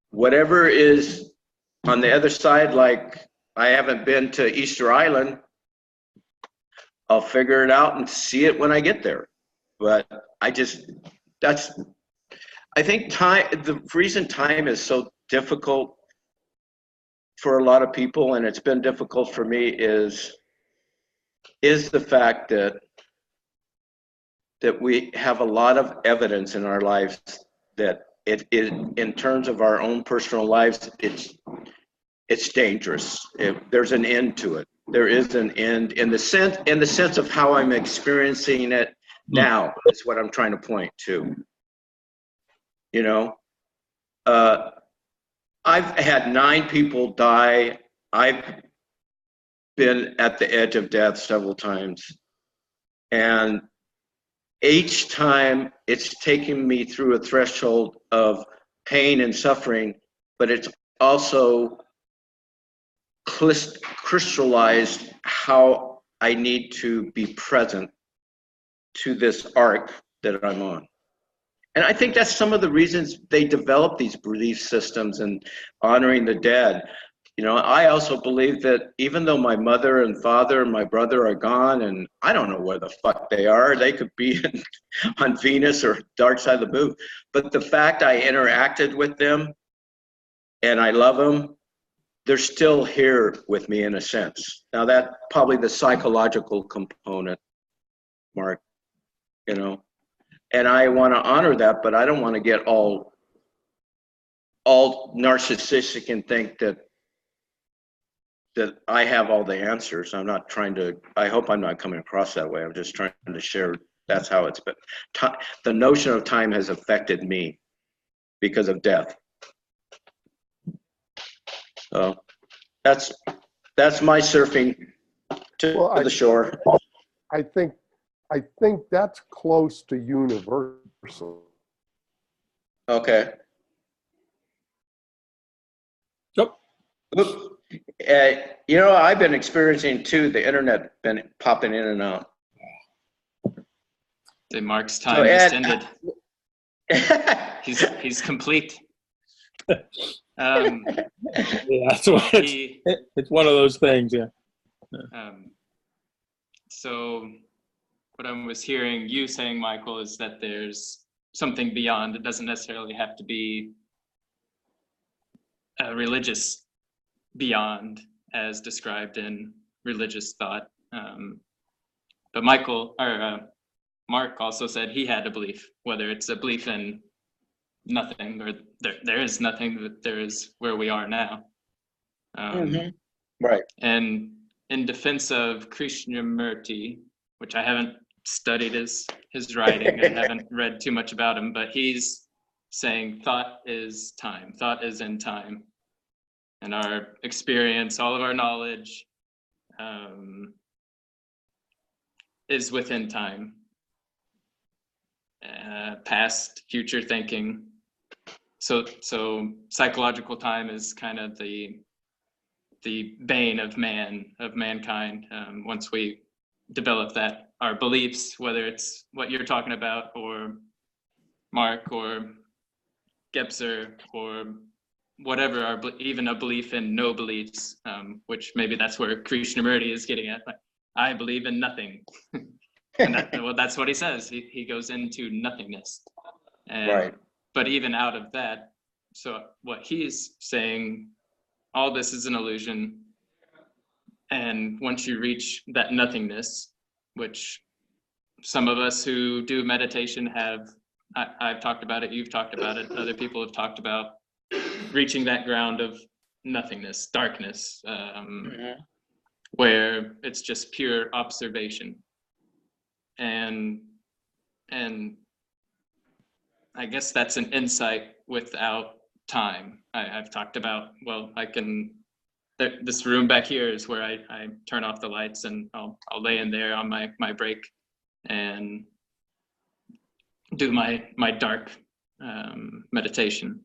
Whatever is on the other side, like I haven't been to Easter Island, I'll figure it out and see it when I get there. But I think time, the reason time is so difficult for a lot of people, and it's been difficult for me, is the fact that we have a lot of evidence in our lives that in terms of our own personal lives, it's dangerous. There's an end to it. There is an end in the sense of how I'm experiencing it now is what I'm trying to point to. You know, I've had 9 people die. I've been at the edge of death several times, and each time it's taken me through a threshold of pain and suffering, but it's also crystallized how I need to be present to this arc that I'm on. And I think that's some of the reasons they develop these belief systems and honoring the dead. You know, I also believe that even though my mother and father and my brother are gone, and I don't know where the fuck they are, they could be on Venus or dark side of the moon, but the fact I interacted with them and I love them, they're still here with me in a sense. Now that probably the psychological component, Mark, you know, and I want to honor that, but I don't want to get all narcissistic and think that I have all the answers. I'm not trying to, I hope I'm not coming across that way. I'm just trying to share that's how it's been. The notion of time has affected me because of death. So that's my surfing to the shore. I think that's close to universal. Okay. Yep. You know, I've been experiencing too, the internet been popping in and out. The Mark's time just ended. He's complete. Yeah, that's what it's one of those things, yeah. So what I was hearing you saying, Michael, is that there's something beyond. It doesn't necessarily have to be a religious beyond as described in religious thought. But Mark also said he had a belief, whether it's a belief in nothing or there is nothing, but there is where we are now. Right. And in defense of Krishnamurti, which I haven't studied his writing, I haven't read too much about him, but he's saying thought is time, thought is in time. And our experience, all of our knowledge is within time. Past, future thinking. So psychological time is kind of the bane of mankind. Once we develop that, our beliefs, whether it's what you're talking about or Mark or Gebser or whatever, even a belief in no beliefs, which maybe that's where Krishnamurti is getting at. Like, I believe in nothing. And that's what he says. He goes into nothingness. And, right. But even out of that, so what he's saying, all this is an illusion. And once you reach that nothingness, which some of us who do meditation have, I've talked about it, you've talked about it, other people have talked about reaching that ground of nothingness, darkness, where it's just pure observation. And I guess that's an insight without time. I've talked about, well, this room back here is where I turn off the lights and I'll lay in there on my break and do my dark meditation.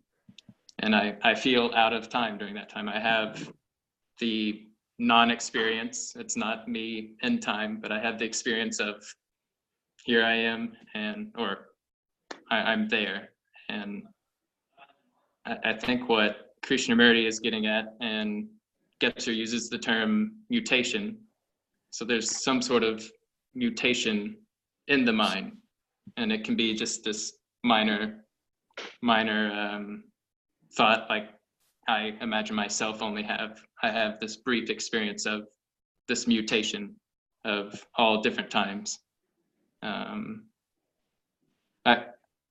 And I feel out of time during that time. I have the non-experience. It's not me in time, but I have the experience of here I am, or I'm there. And I think what Krishnamurti is getting at, and Gebser uses the term mutation. So there's some sort of mutation in the mind, and it can be just this minor thought, like I imagine myself I have this brief experience of this mutation of all different times.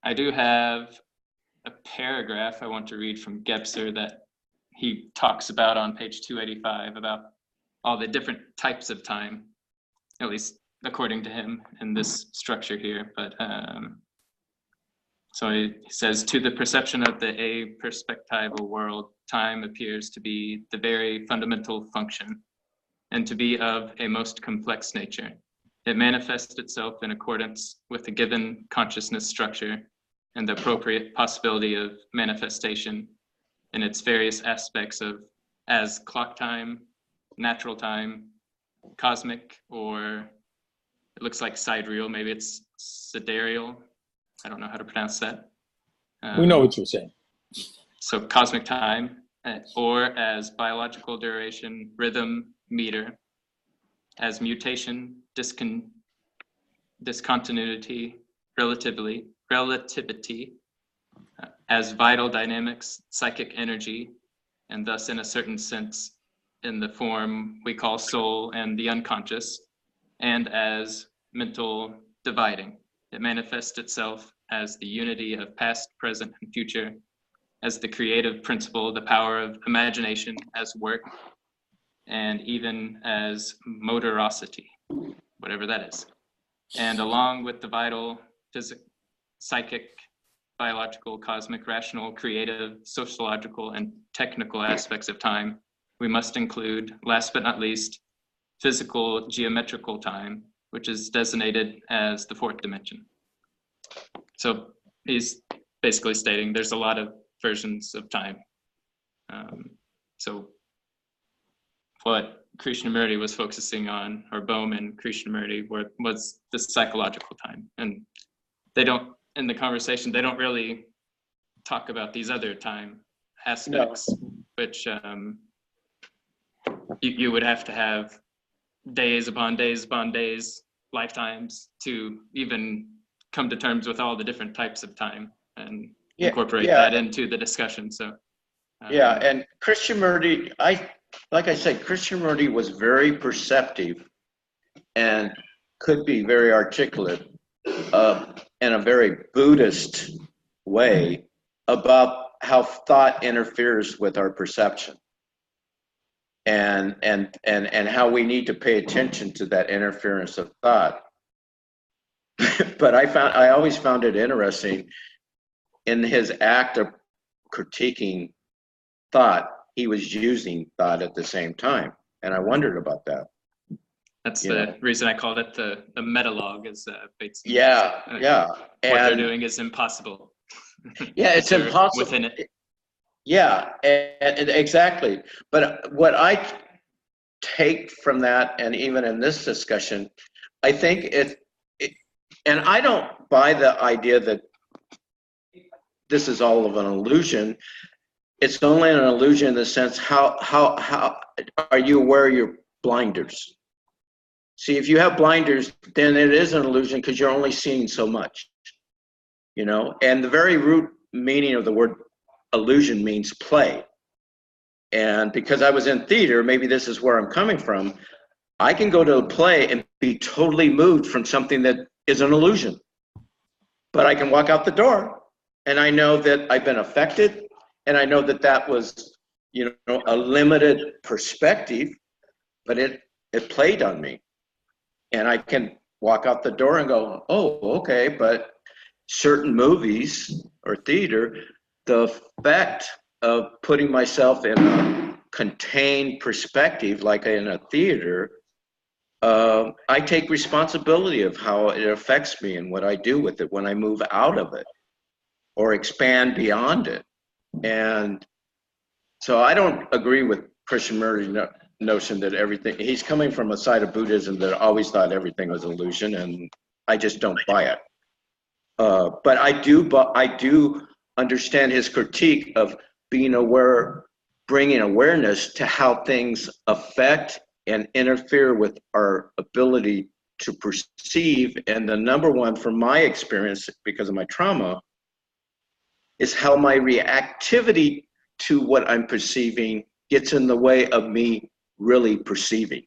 I do have a paragraph I want to read from Gebser that he talks about on page 285 about all the different types of time, at least according to him in this structure here. But so he says, to the perception of the a-perspectival world, time appears to be the very fundamental function and to be of a most complex nature. It manifests itself in accordance with the given consciousness structure and the appropriate possibility of manifestation in its various aspects of as clock time, natural time, cosmic, or it looks like sidereal, maybe it's sidereal. I don't know how to pronounce that. We know what you're saying. So cosmic time, or as biological duration, rhythm, meter, as mutation, discontinuity, relativity, as vital dynamics, psychic energy, and thus in a certain sense in the form we call soul and the unconscious, and as mental dividing. It manifests itself as the unity of past, present, and future, as the creative principle, the power of imagination as work, and even as motorosity, whatever that is. And along with the vital, psychic, biological, cosmic, rational, creative, sociological, and technical aspects of time, we must include, last but not least, physical geometrical time, which is designated as the fourth dimension. So he's basically stating there's a lot of versions of time. So what Krishnamurti was focusing on, or Bohm and Krishnamurti, was the psychological time. And they don't, in the conversation, they don't really talk about these other time aspects, which you would have to have days upon days upon days, lifetimes, to even come to terms with all the different types of time and incorporate that into the discussion. So and Krishnamurti, like I said, Krishnamurti was very perceptive and could be very articulate in a very Buddhist way about how thought interferes with our perception, and how we need to pay attention to that interference of thought. But I always found it interesting in his act of critiquing thought, he was using thought at the same time, and I wondered about that. That's the reason I called it the metalogue, is basically what they're doing is impossible. Yeah, it's impossible within it. Yeah, and exactly. But what I take from that, and even in this discussion, I think and I don't buy the idea that this is all of an illusion. It's only an illusion in the sense, how are you aware of your blinders? See, if you have blinders, then it is an illusion because you're only seeing so much, and the very root meaning of the word illusion means play. And because I was in theater, maybe this is where I'm coming from, I can go to a play and be totally moved from something that is an illusion. But I can walk out the door and I know that I've been affected, and I know that that was, a limited perspective, but it played on me. And I can walk out the door and go, oh, okay, but certain movies or theater, the effect of putting myself in a contained perspective, like in a theater, I take responsibility of how it affects me and what I do with it when I move out of it or expand beyond it. And so I don't agree with Krishnamurti's notion that everything, he's coming from a side of Buddhism that always thought everything was illusion, and I just don't buy it. But I do understand his critique of being aware, bringing awareness to how things affect and interfere with our ability to perceive. And the number one, from my experience, because of my trauma, is how my reactivity to what I'm perceiving gets in the way of me really perceiving,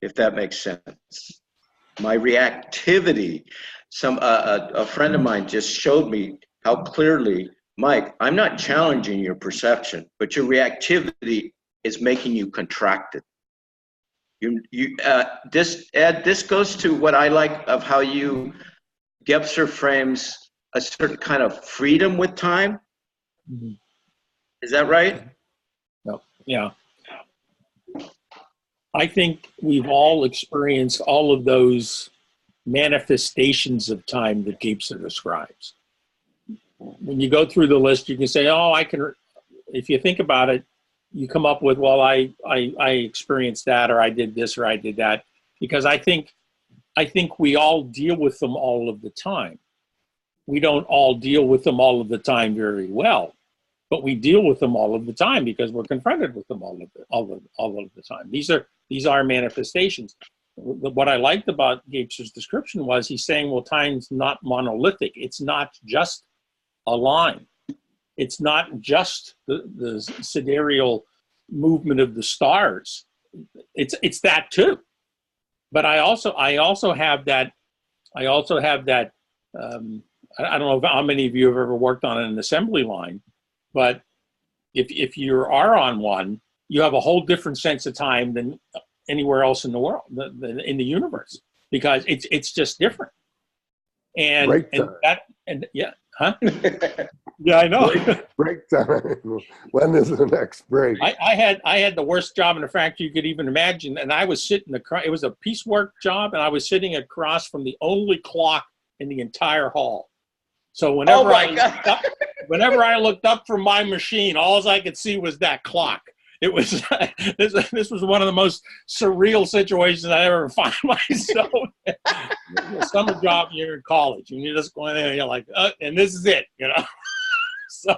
if that makes sense. My reactivity, a friend of mine just showed me how clearly, Mike, I'm not challenging your perception, but your reactivity is making you contracted. This goes to what I like of how Gebser frames a certain kind of freedom with time. Mm-hmm. Is that right? No. Yeah. I think we've all experienced all of those manifestations of time that Gebser describes. When you go through the list, you can say, oh, I can, if you think about it, you come up with, well, I experienced that, or I did this, or I did that, because I think we all deal with them all of the time. We don't all deal with them all of the time very well, but we deal with them all of the time because we're confronted with them all of the time. These are manifestations. What I liked about Gebser's description was he's saying, well, time's not monolithic. It's not just a line. It's not just the sidereal movement of the stars. It's that too. But I also have that. I don't know how many of you have ever worked on an assembly line, but if you are on one, you have a whole different sense of time than anywhere else in the world, in the universe, because it's just different. And yeah, huh? Yeah, I know. Break time. When is the next break? I had the worst job in the factory you could even imagine, and I was sitting it was a piecework job, and I was sitting across from the only clock in the entire hall. So whenever I looked up from my machine, all I could see was that clock. It was this was one of the most surreal situations I ever find myself in. A summer job, you're in college, and you're just going in, and you're like, and this is it, you know. So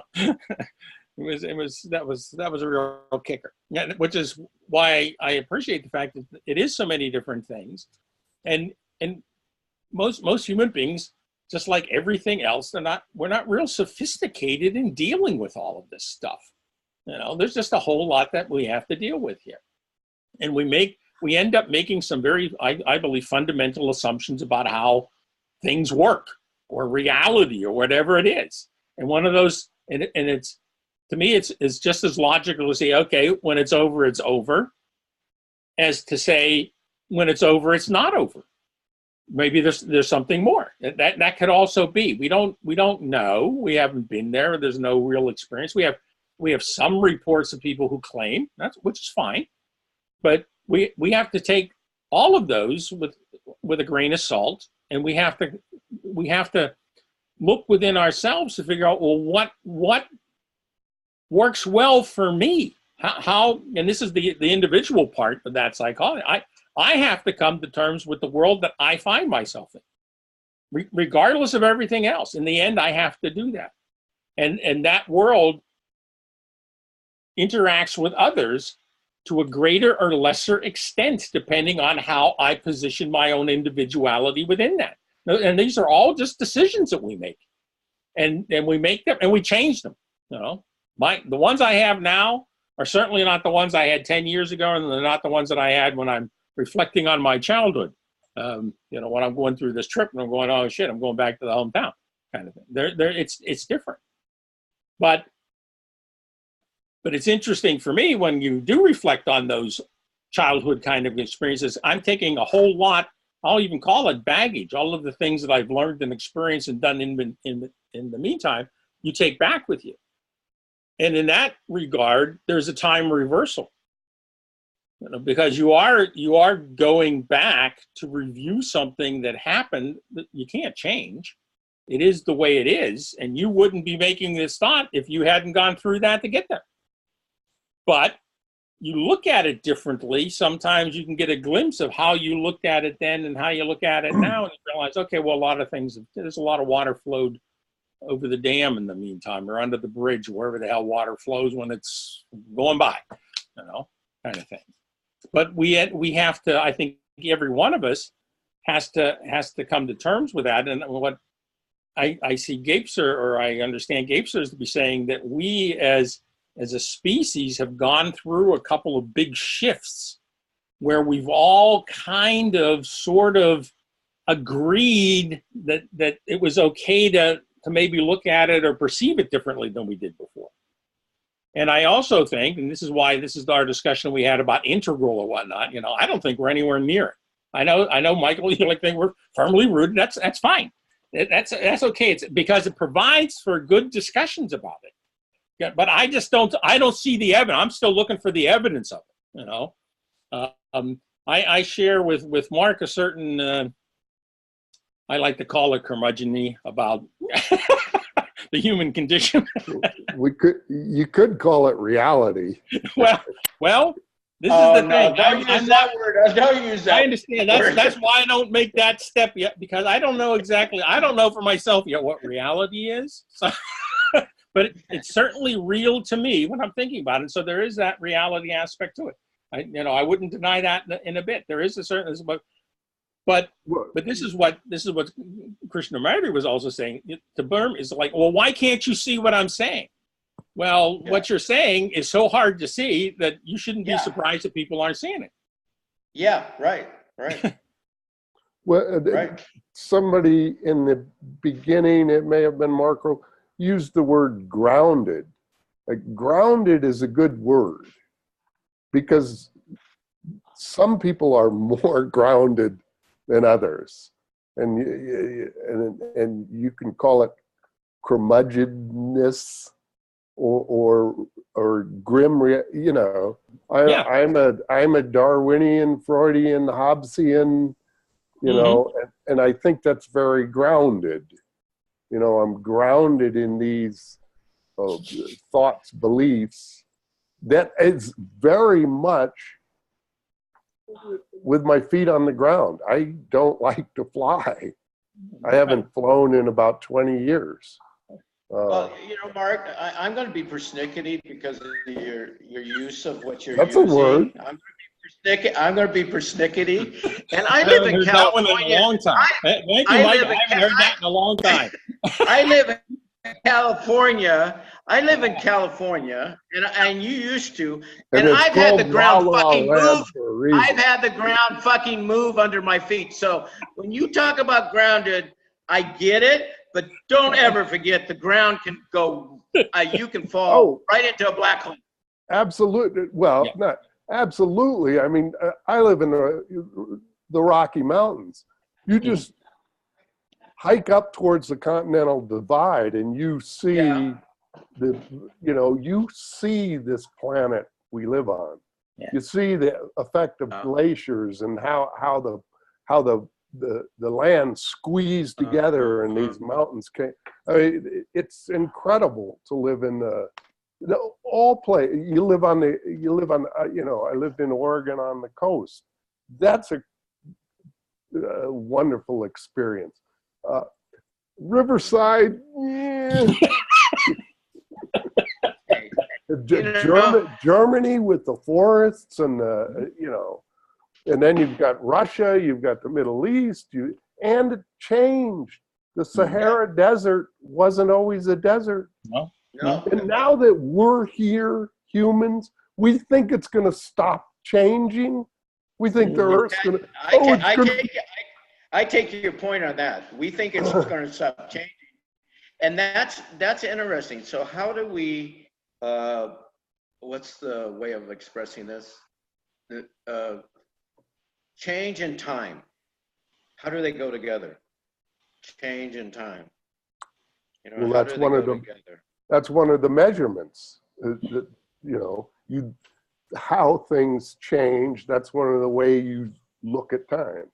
that was a real kicker, which is why I appreciate the fact that it is so many different things, and most human beings, just like everything else, we're not real sophisticated in dealing with all of this stuff. You know, there's just a whole lot that we have to deal with here, and we end up making some very, I believe, fundamental assumptions about how things work or reality or whatever it is. And one of those, and it's, to me, it's just as logical to say, okay, when it's over, as to say, when it's over, it's not over. Maybe there's something more. That could also be. We don't know. We haven't been there. There's no real experience. We have some reports of people who claim, which is fine, but we have to take all of those with a grain of salt, and we have to look within ourselves to figure out, well, what works well for me? How, and this is the individual part of that psychology. I have to come to terms with the world that I find myself in, regardless of everything else. In the end, I have to do that. And that world interacts with others to a greater or lesser extent, depending on how I position my own individuality within that. And these are all just decisions that we make. And we make them and we change them. You know, the ones I have now are certainly not the ones I had 10 years ago, and they're not the ones that I had when I'm reflecting on my childhood. You know, when I'm going through this trip and I'm going, oh shit, I'm going back to the hometown, kind of thing. It's different. But it's interesting for me when you do reflect on those childhood kind of experiences. I'm taking a whole lot, I'll even call it baggage, all of the things that I've learned and experienced and done in the meantime, you take back with you. And in that regard, there's a time reversal. You know, because you are going back to review something that happened that you can't change. It is the way it is, and you wouldn't be making this thought if you hadn't gone through that to get there. But you look at it differently. Sometimes you can get a glimpse of how you looked at it then and how you look at it now, and you realize, okay, well, a lot of things, there's a lot of water flowed over the dam in the meantime, or under the bridge, wherever the hell water flows when it's going by, you know, kind of thing. But we have to, I think every one of us has to come to terms with that. And what I see Gebser, or I understand Gebser is to be saying that we as a species have gone through a couple of big shifts where we've all kind of sort of agreed that it was okay to to maybe look at it or perceive it differently than we did before. And I also think, and this is why this is our discussion we had about integral or whatnot, you know, I don't think we're anywhere near it. I know, Michael, you like think we're firmly rooted. That's fine. That's okay. It's because it provides for good discussions about it. Yeah, but I don't see the evidence. I'm still looking for the evidence of it, you know. I share with Mark a certain, I like to call it curmudgeonly about the human condition. You could call it reality. well, this is the thing. Don't use that word. Don't use that. I understand. That's why I don't make that step yet, because I don't know exactly. I don't know for myself yet what reality is. So, but it's certainly real to me when I'm thinking about it. So there is that reality aspect to it. I wouldn't deny that in a bit. There is a certain, but this is what Krishnamurti was also saying. To Bohm is like, well, why can't you see what I'm saying? Well, what you're saying is so hard to see that you shouldn't be surprised that people aren't seeing it. Yeah, right. Well, right. Somebody in the beginning, it may have been Marco, used the word grounded. Like, grounded is a good word because some people are more grounded than others, and you can call it curmudgeonness or grim. You know, I'm a Darwinian, Freudian, Hobbesian. You know, and I think that's very grounded. You know, I'm grounded in these thoughts, beliefs. That is very much with my feet on the ground. I don't like to fly. I haven't flown in about 20 years. Well, you know, Mark, I'm going to be persnickety because of your use of what you're That's using. a word. I'm going to be persnickety, and I live in California. That one in a long time. Thank you, Mike. I haven't heard that in a long time. I live in California. And you used to, and I've had the ground fucking move. I've had the ground fucking move under my feet. So when you talk about grounded, I get it, but don't ever forget the ground can go. You can fall right into a black hole. Absolutely. Well, not absolutely. I mean, I live in the Rocky Mountains. You just hike up towards the Continental Divide, and you see you see this planet we live on. Yeah. You see the effect of glaciers and how the land squeezed together and these mountains came. I mean, it's incredible to live in you live on I lived in Oregon on the coast. That's a wonderful experience. Riverside, Germany with the forests and and then you've got Russia, you've got the Middle East, and it changed. The Sahara Desert wasn't always a desert. No. And now that we're here, humans, we think it's going to stop changing. We think the Earth's going to. I take your point on that. We think it's going to stop changing, and that's interesting. So how do we? What's the way of expressing this? Change and time. How do they go together? Change and time. Well, that's one of them. That's one of the measurements. How things change. That's one of the way you look at time.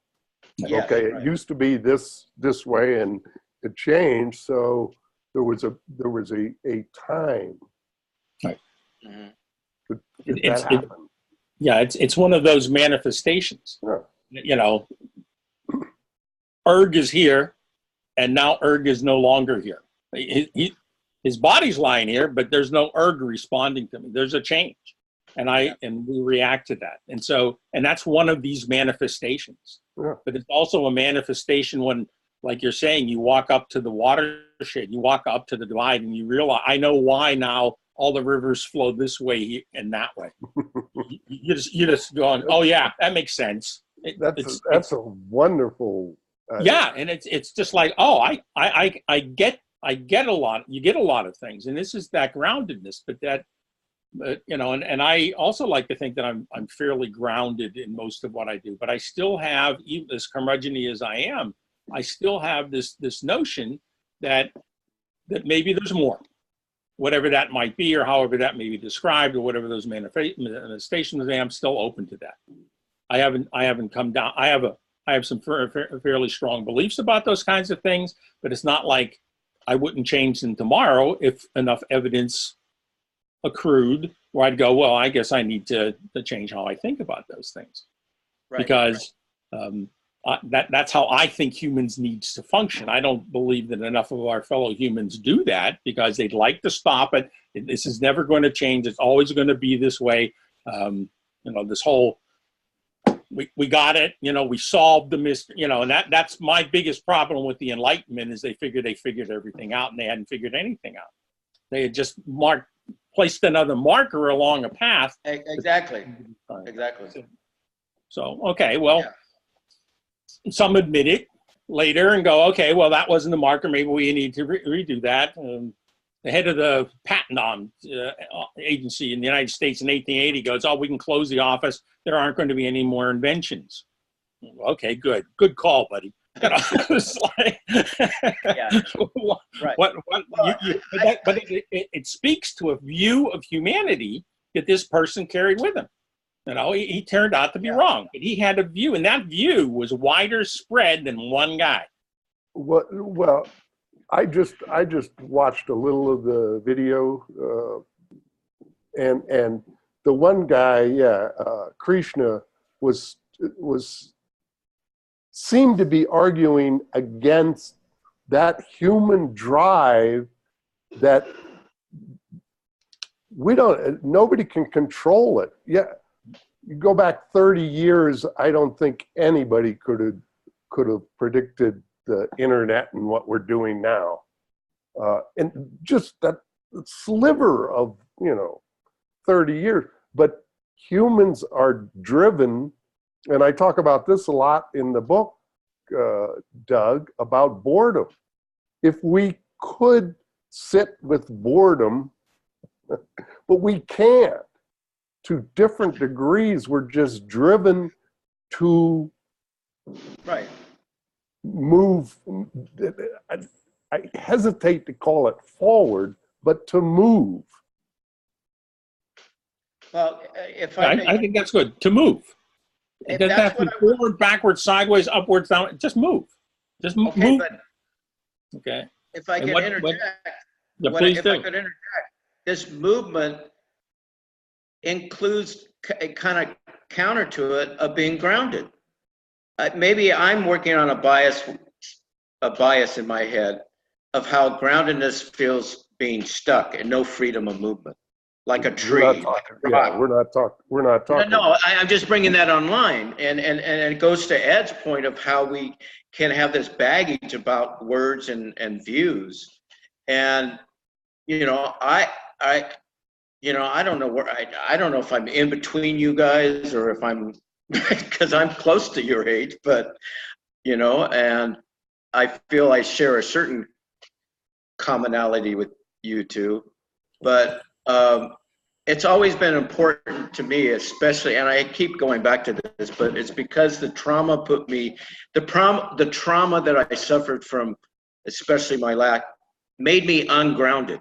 Yes, okay, right. It used to be this way, and it changed. So there was a time. Right. Mm-hmm. It's one of those manifestations. Yeah. Erg is here, and now Erg is no longer here. His body's lying here, but there's no Erg responding to me. There's a change, and we react to that. And that's one of these manifestations. Yeah. But it's also a manifestation when, like you're saying, you walk up to the watershed, you walk up to the divide, and you realize, I know why now all the rivers flow this way and that way. you just going, oh yeah, that makes sense. That's a wonderful. And it's just like, oh, I you get a lot of things, and this is that groundedness, but you know, and I also like to think that I'm fairly grounded in most of what I do, but I still have, even as curmudgeon-y as I am, I still have this notion that maybe there's more, whatever that might be, or however that may be described, or whatever those manifestations are. I'm still open to that. I haven't come down. I have some fairly strong beliefs about those kinds of things, but it's not like I wouldn't change them tomorrow if enough evidence accrued where I'd go, well, I guess I need to change how I think about those things. Right, because that's how I think humans needs to function. I don't believe that enough of our fellow humans do that, because they'd like to stop it. This is never going to change. It's always going to be this way. You know, this whole, we got it, you know, we solved the mystery, you know, and that's my biggest problem with the Enlightenment, is they figured everything out, and they hadn't figured anything out. They had just placed another marker along a path. Exactly. So okay, well, some admit it later and go, okay, well, that wasn't the marker. Maybe we need to redo that. The head of the patent agency in the United States in 1880 goes, oh, we can close the office. There aren't going to be any more inventions. Okay, good call, buddy. You know, it's like, but it speaks to a view of humanity that this person carried with him. You know, he turned out to be wrong, but he had a view, and that view was wider spread than one guy. Well, I just watched a little of the video, and the one guy, Krishna, seemed to be arguing against that human drive that nobody can control it. Yeah, you go back 30 years, I don't think anybody could have predicted the internet and what we're doing now. And just that sliver of, 30 years. But humans are driven, and I talk about this a lot in the book, Doug, about boredom. If we could sit with boredom, but we can't. To different degrees, we're just driven to move. I hesitate to call it forward, but to move. Well, I think that's good, to move. It doesn't have to be forward, backwards, sideways, upwards, down. Just move. Just move. Okay. If I can interject, this movement includes a kind of counter to it of being grounded. Maybe I'm working on a bias in my head of how groundedness feels being stuck and no freedom of movement, like a tree. We're not talking. No, I'm just bringing that online, and it goes to Ed's point of how we can have this baggage about words and views, and I don't know where I don't know if I'm in between you guys or if I'm because I'm close to your age, but and I feel I share a certain commonality with you two, but it's always been important to me, especially, and I keep going back to this, but it's because the trauma the trauma that I suffered from, especially my lack, made me ungrounded.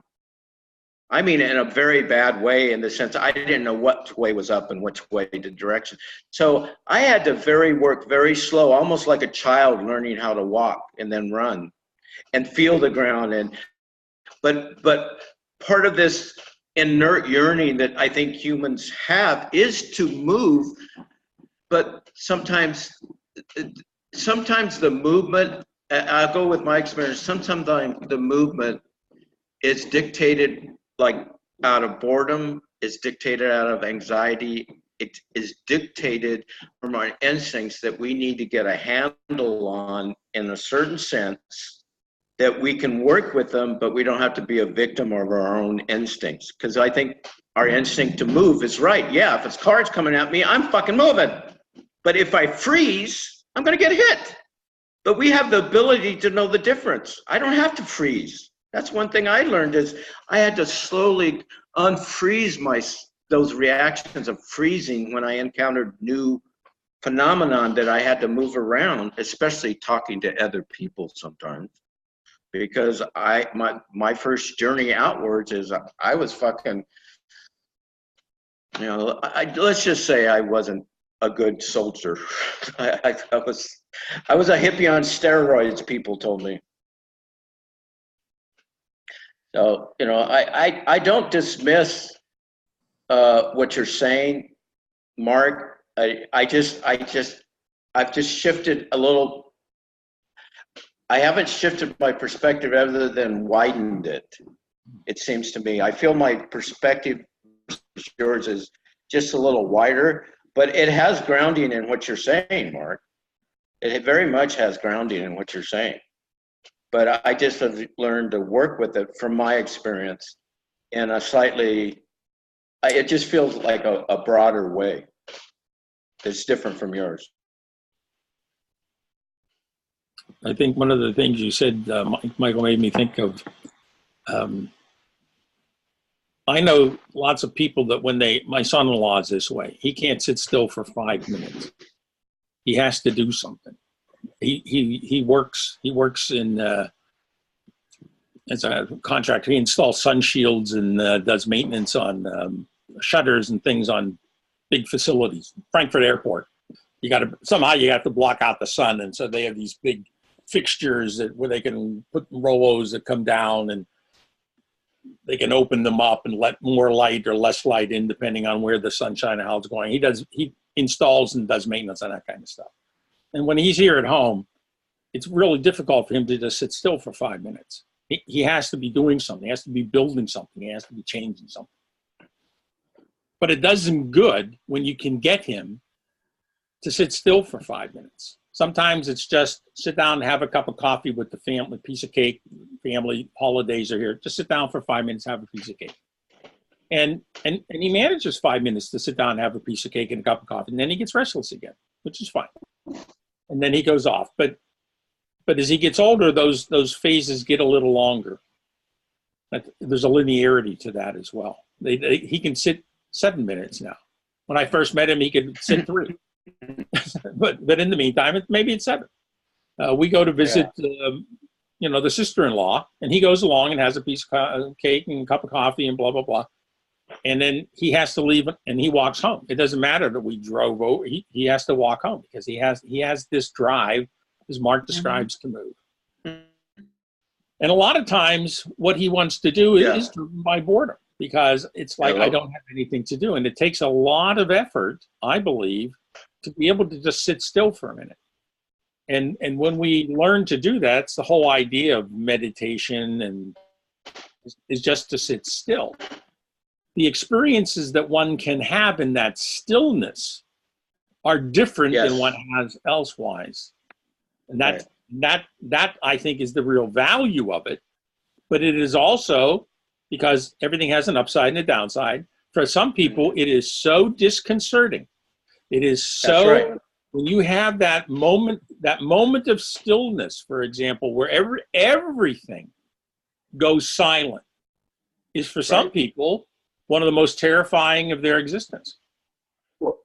I mean, in a very bad way, in the sense I didn't know what way was up and which way the direction. So I had to work very slow, almost like a child learning how to walk and then run and feel the ground. But part of this inert yearning that I think humans have is to move, but sometimes the movement, I'll go with my experience, sometimes the movement is dictated like out of boredom, it's dictated out of anxiety, it is dictated from our instincts that we need to get a handle on in a certain sense, that we can work with them, but we don't have to be a victim of our own instincts. Because I think our instinct to move is right. Yeah, if it's cars coming at me, I'm fucking moving. But if I freeze, I'm gonna get hit. But we have the ability to know the difference. I don't have to freeze. That's one thing I learned is I had to slowly unfreeze those reactions of freezing when I encountered new phenomenon that I had to move around, especially talking to other people sometimes. Because my first journey outwards is I was fucking, let's just say I wasn't a good soldier. I was a hippie on steroids, people told me. So, I don't dismiss what you're saying, Mark. I've just shifted a little. I haven't shifted my perspective other than widened it. It seems to me. I feel my perspective versus yours is just a little wider, but it has grounding in what you're saying, Mark. It very much has grounding in what you're saying. But I just have learned to work with it from my experience in a slightly, it just feels like a broader way. It's different from yours. I think one of the things you said, Michael, made me think of, I know lots of people that my son-in-law is this way. He can't sit still for 5 minutes. He has to do something. He works in, as a contractor. He installs sun shields and does maintenance on shutters and things on big facilities. Frankfurt Airport. Somehow you have to block out the sun. And so they have these big fixtures where they can put rollos that come down and they can open them up and let more light or less light in depending on where the sunshine and how it's going. He installs and does maintenance on that kind of stuff. And when he's here at home, it's really difficult for him to just sit still for 5 minutes. He has to be doing something. He has to be building something. He has to be changing something. But it does him good when you can get him to sit still for 5 minutes. Sometimes it's just sit down and have a cup of coffee with the family, piece of cake, family holidays are here. Just sit down for 5 minutes, have a piece of cake. And he manages 5 minutes to sit down and have a piece of cake and a cup of coffee. And then he gets restless again, which is fine. And then he goes off. But as he gets older, those phases get a little longer. There's a linearity to that as well. He can sit 7 minutes now. When I first met him, he could sit 3. but in the meantime, maybe it's 7. We go to visit, the sister-in-law, and he goes along and has a piece of cake and a cup of coffee and blah, blah, blah. And then he has to leave and he walks home. It doesn't matter that we drove over. He has to walk home because he has this drive, as Mark describes, to move. And a lot of times what he wants to do is driven by boredom because it's like, I don't have anything to do. And it takes a lot of effort, I believe, to be able to just sit still for a minute. And when we learn to do that, it's the whole idea of meditation and is just to sit still. The experiences that one can have in that stillness are different than one has elsewise. And that I think is the real value of it. But it is also, because everything has an upside and a downside, for some people it is so disconcerting. It is so, when you have that moment of stillness, for example, where everything goes silent, is for some people one of the most terrifying of their existence.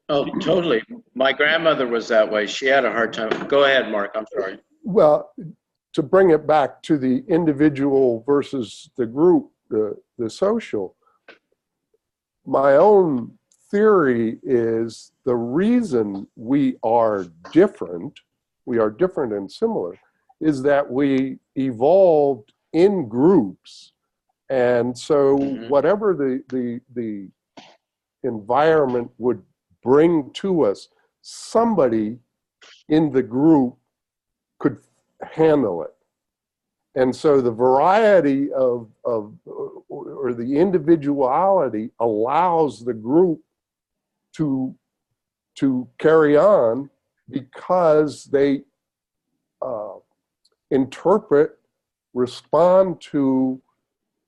Oh, totally. My grandmother was that way. She had a hard time. Go ahead, Mark. I'm sorry. Well, to bring it back to the individual versus the group, the social, my own theory is the reason we are different and similar, is that we evolved in groups. And so whatever the environment would bring to us, somebody in the group could handle it. And so the variety or the individuality allows the group to carry on because they interpret, respond to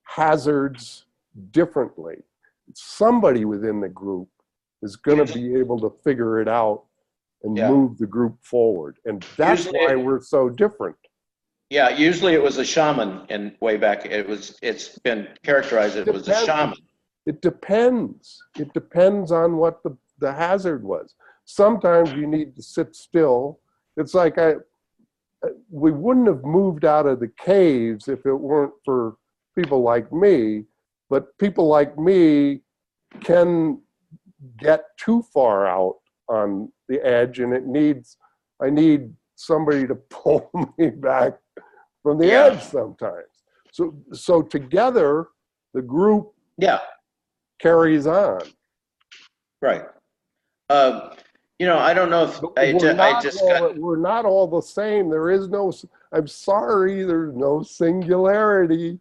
hazards differently. Somebody within the group is going to be able to figure it out and move the group forward. And that's why we're so different. Yeah, usually it was a shaman, and way back it's been characterized it was a shaman. It depends. It depends on what the hazard was. Sometimes you need to sit still. It's like we wouldn't have moved out of the caves if it weren't for people like me, but people like me can get too far out on the edge, and I need somebody to pull me back from the edge sometimes. So together, the group carries on. Right. I don't know if we're not all the same. There is no, I'm sorry, there's no singularity.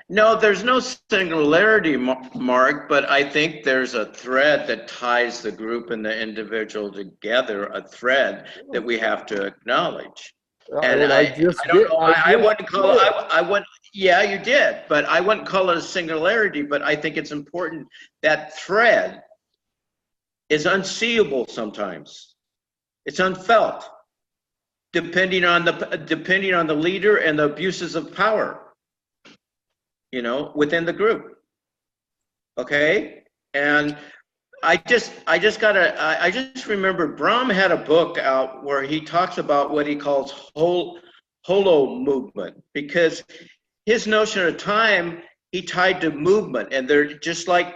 No, there's no singularity, Mark, but I think there's a thread that ties the group and the individual together, a thread that we have to acknowledge. And I don't know, I wouldn't call it, yeah, you did, but I wouldn't call it a singularity, but I think it's important that thread is unseeable sometimes. It's unfelt, depending on the leader and the abuses of power, within the group. Okay? And I just remember Bohm had a book out where he talks about what he calls holo movement, because his notion of time he tied to movement, and they're just like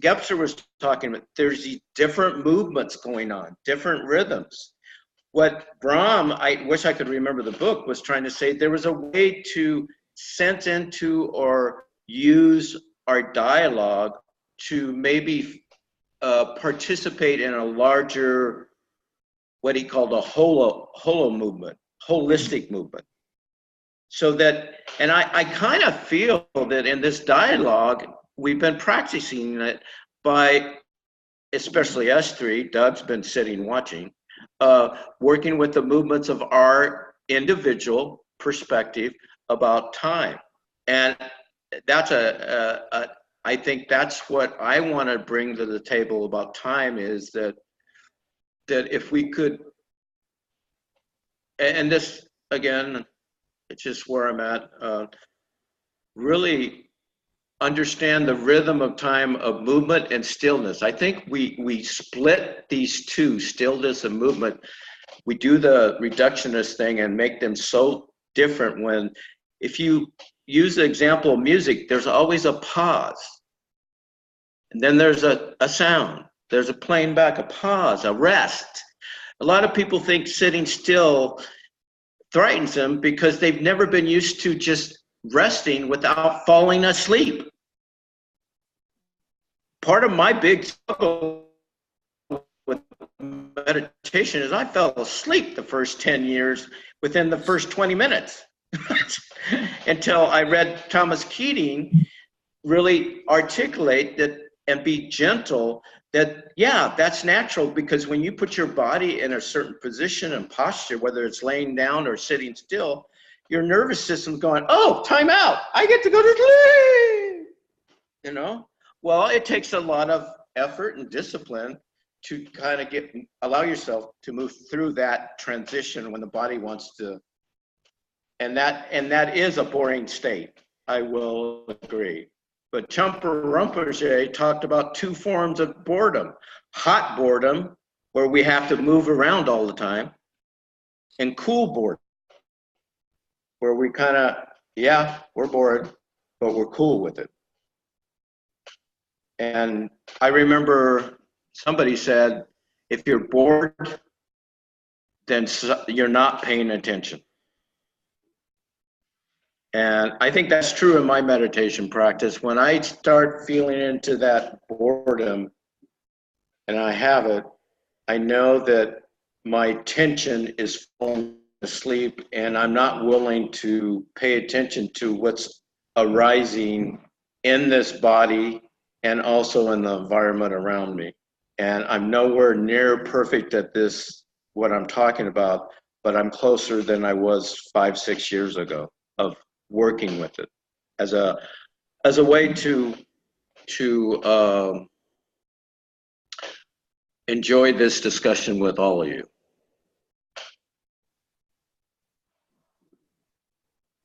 Gebser was talking about, there's these different movements going on, different rhythms. What Bohm, I wish I could remember the book, was trying to say there was a way to sense into or use our dialogue to maybe participate in a larger, what he called a holo movement, holistic movement. So that, and I kind of feel that in this dialogue, we've been practicing it by, especially us three, Doug's been sitting watching, working with the movements of our individual perspective about time. And that's I think that's what I want to bring to the table about time, is that if we could, and this, again, it's just where I'm at, really understand the rhythm of time of movement and stillness. I think we split these two, stillness and movement. We do the reductionist thing and make them so different when, if you use the example of music, there's always a pause. And then there's a sound. There's a playing back, a pause, a rest. A lot of people think sitting still frightens them because they've never been used to just resting without falling asleep. Part of my big struggle with meditation is I fell asleep the first 10 years within the first 20 minutes until I read Thomas Keating really articulate that and be gentle, that, yeah, that's natural, because when you put your body in a certain position and posture, whether it's laying down or sitting still, your nervous system's going, oh, time out, I get to go to sleep, Well, it takes a lot of effort and discipline to kind of allow yourself to move through that transition when the body wants to, and that is a boring state, I will agree. But Jabbour Rinpoche talked about two forms of boredom: hot boredom, where we have to move around all the time, and cool boredom, where we kind of, yeah, we're bored, but we're cool with it. And I remember somebody said, if you're bored, then you're not paying attention. And I think that's true in my meditation practice. When I start feeling into that boredom, and I have it, I know that my attention is falling asleep, and I'm not willing to pay attention to what's arising in this body and also in the environment around me. And I'm nowhere near perfect at this, what I'm talking about, but I'm closer than I was 5-6 years ago of working with it as a way to enjoy this discussion with all of you.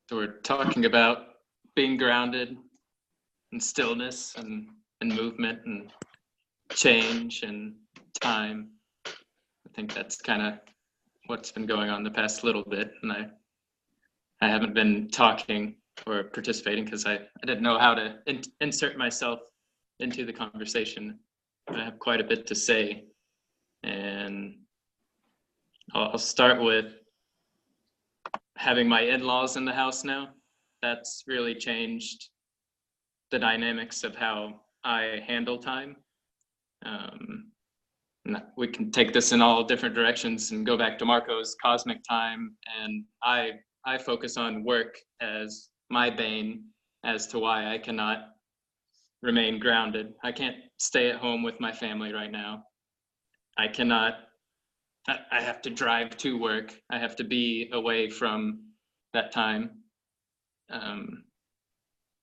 So we're talking about being grounded and stillness and movement and change and time. I think that's kind of what's been going on the past little bit. And I haven't been talking or participating because I didn't know how to insert myself into the conversation. I have quite a bit to say. And I'll start with having my in-laws in the house now. That's really changed the dynamics of how I handle time. We can take this in all different directions and go back to Marco's cosmic time. And I focus on work as my bane as to why I cannot remain grounded. I can't stay at home with my family right now. I have to drive to work. I have to be away from that time.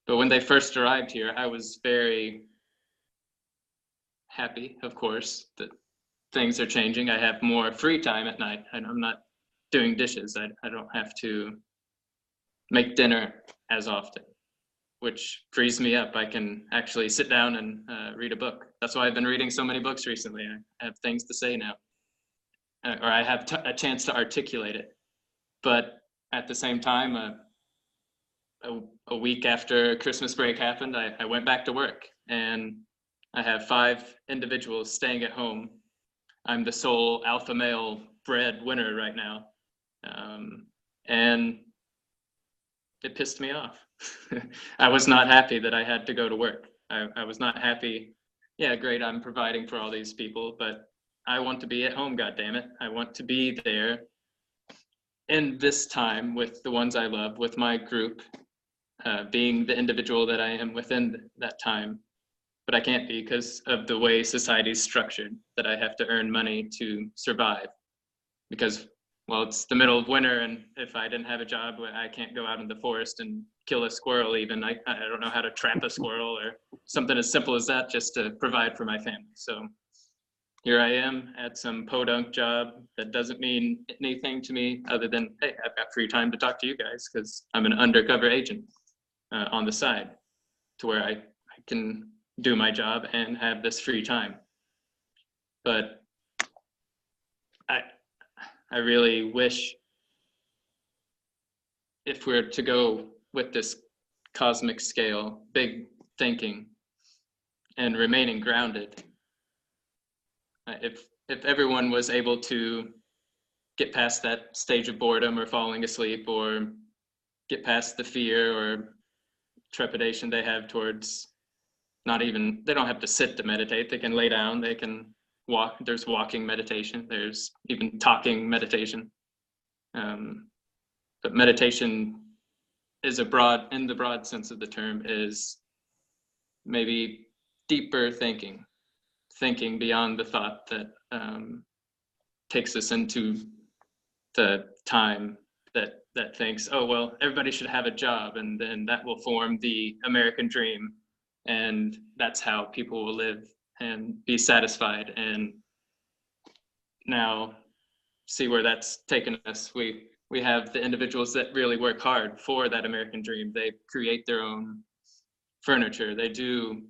But when they first arrived here, I was very happy, of course, that things are changing. I have more free time at night. I'm not doing dishes. I don't have to make dinner as often, which frees me up. I can actually sit down and read a book. That's why I've been reading so many books recently. I have things to say now, or I have a chance to articulate it. But at the same time, a week after Christmas break happened, I went back to work, and I have 5 individuals staying at home. I'm the sole alpha male breadwinner right now. And it pissed me off. I was not happy that I had to go to work. I was not happy. Yeah, great, I'm providing for all these people, but I want to be at home, goddammit. I want to be there in this time with the ones I love, with my group, being the individual that I am within that time. But I can't be because of the way society is structured, that I have to earn money to survive. Because, well, it's the middle of winter, and if I didn't have a job, I can't go out in the forest and kill a squirrel even. I don't know how to trap a squirrel or something as simple as that just to provide for my family. So here I am at some podunk job that doesn't mean anything to me other than, hey, I've got free time to talk to you guys because I'm an undercover agent on the side, to where I can do my job and have this free time. But I really wish, if we're to go with this cosmic scale, big thinking and remaining grounded, if everyone was able to get past that stage of boredom or falling asleep, or get past the fear or trepidation they have towards they don't have to sit to meditate. They can lay down, they can walk. There's walking meditation. There's even talking meditation. But meditation is in the broad sense of the term, is maybe deeper thinking beyond the thought that takes us into the time that thinks, oh, well, everybody should have a job, and then that will form the American dream. And that's how people will live and be satisfied. And now see where that's taken us. We have the individuals that really work hard for that American dream. They create their own furniture. They do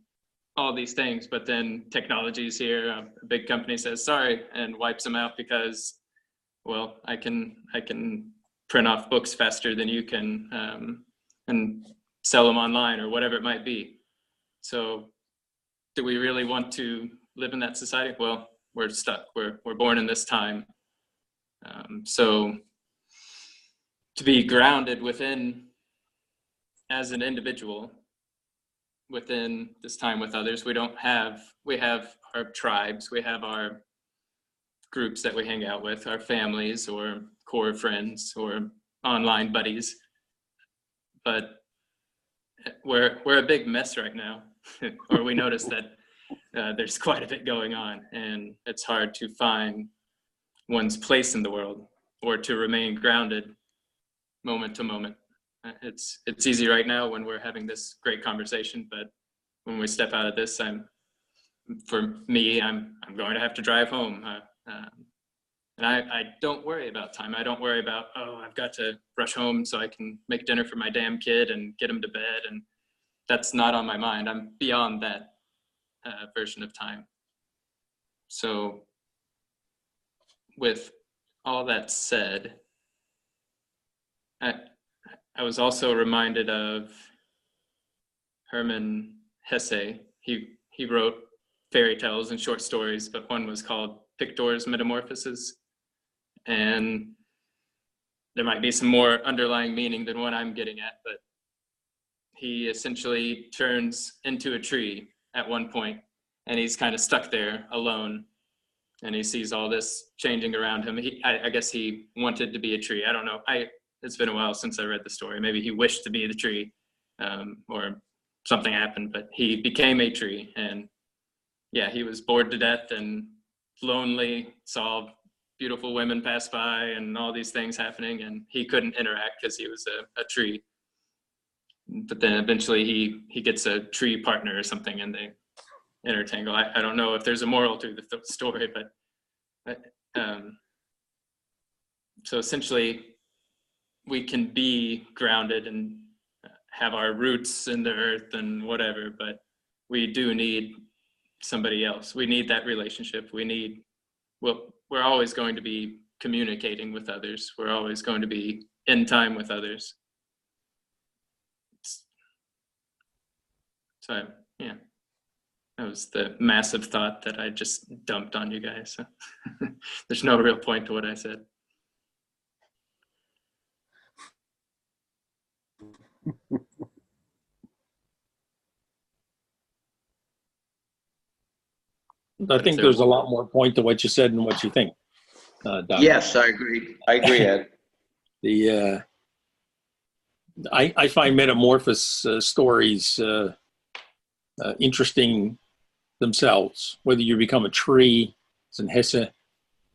all these things, but then technology is here. A big company says, sorry, and wipes them out because, well, I can print off books faster than you can, and sell them online or whatever it might be. So do we really want to live in that society? Well, we're stuck. We're born in this time. So to be grounded within, as an individual, within this time with others, we have our tribes, we have our groups that we hang out with, our families or core friends or online buddies. But we're a big mess right now. Or we notice that there's quite a bit going on, and it's hard to find one's place in the world or to remain grounded moment to moment. It's easy right now when we're having this great conversation, but when we step out of this, I'm going to have to drive home. And I don't worry about time. I don't worry about, oh, I've got to rush home so I can make dinner for my damn kid and get him to bed. And that's not on my mind. I'm beyond that version of time. So with all that said, I was also reminded of Hermann Hesse. He wrote fairy tales and short stories, but one was called Pictor's Metamorphoses. And there might be some more underlying meaning than what I'm getting at, but he essentially turns into a tree at one point, and he's kind of stuck there alone, and he sees all this changing around him. I guess he wanted to be a tree. I don't know. It's been a while since I read the story. Maybe he wished to be the tree, or something happened, but he became a tree. And yeah, he was bored to death and lonely, saw beautiful women pass by and all these things happening, and he couldn't interact because he was a tree. But then eventually he gets a tree partner or something, and they intertangle. I don't know if there's a moral to the story, but so essentially we can be grounded and have our roots in the earth and whatever, but we do need somebody else. We need that relationship. We're always going to be communicating with others. We're always going to be in time with others. So yeah, that was the massive thought that I just dumped on you guys. So there's no real point to what I said. I think there's a lot more point to what you said than what you think, Doug. Yes, I agree. I agree, Ed. I find metamorphosis stories interesting themselves, whether you become a tree, as in Hesse,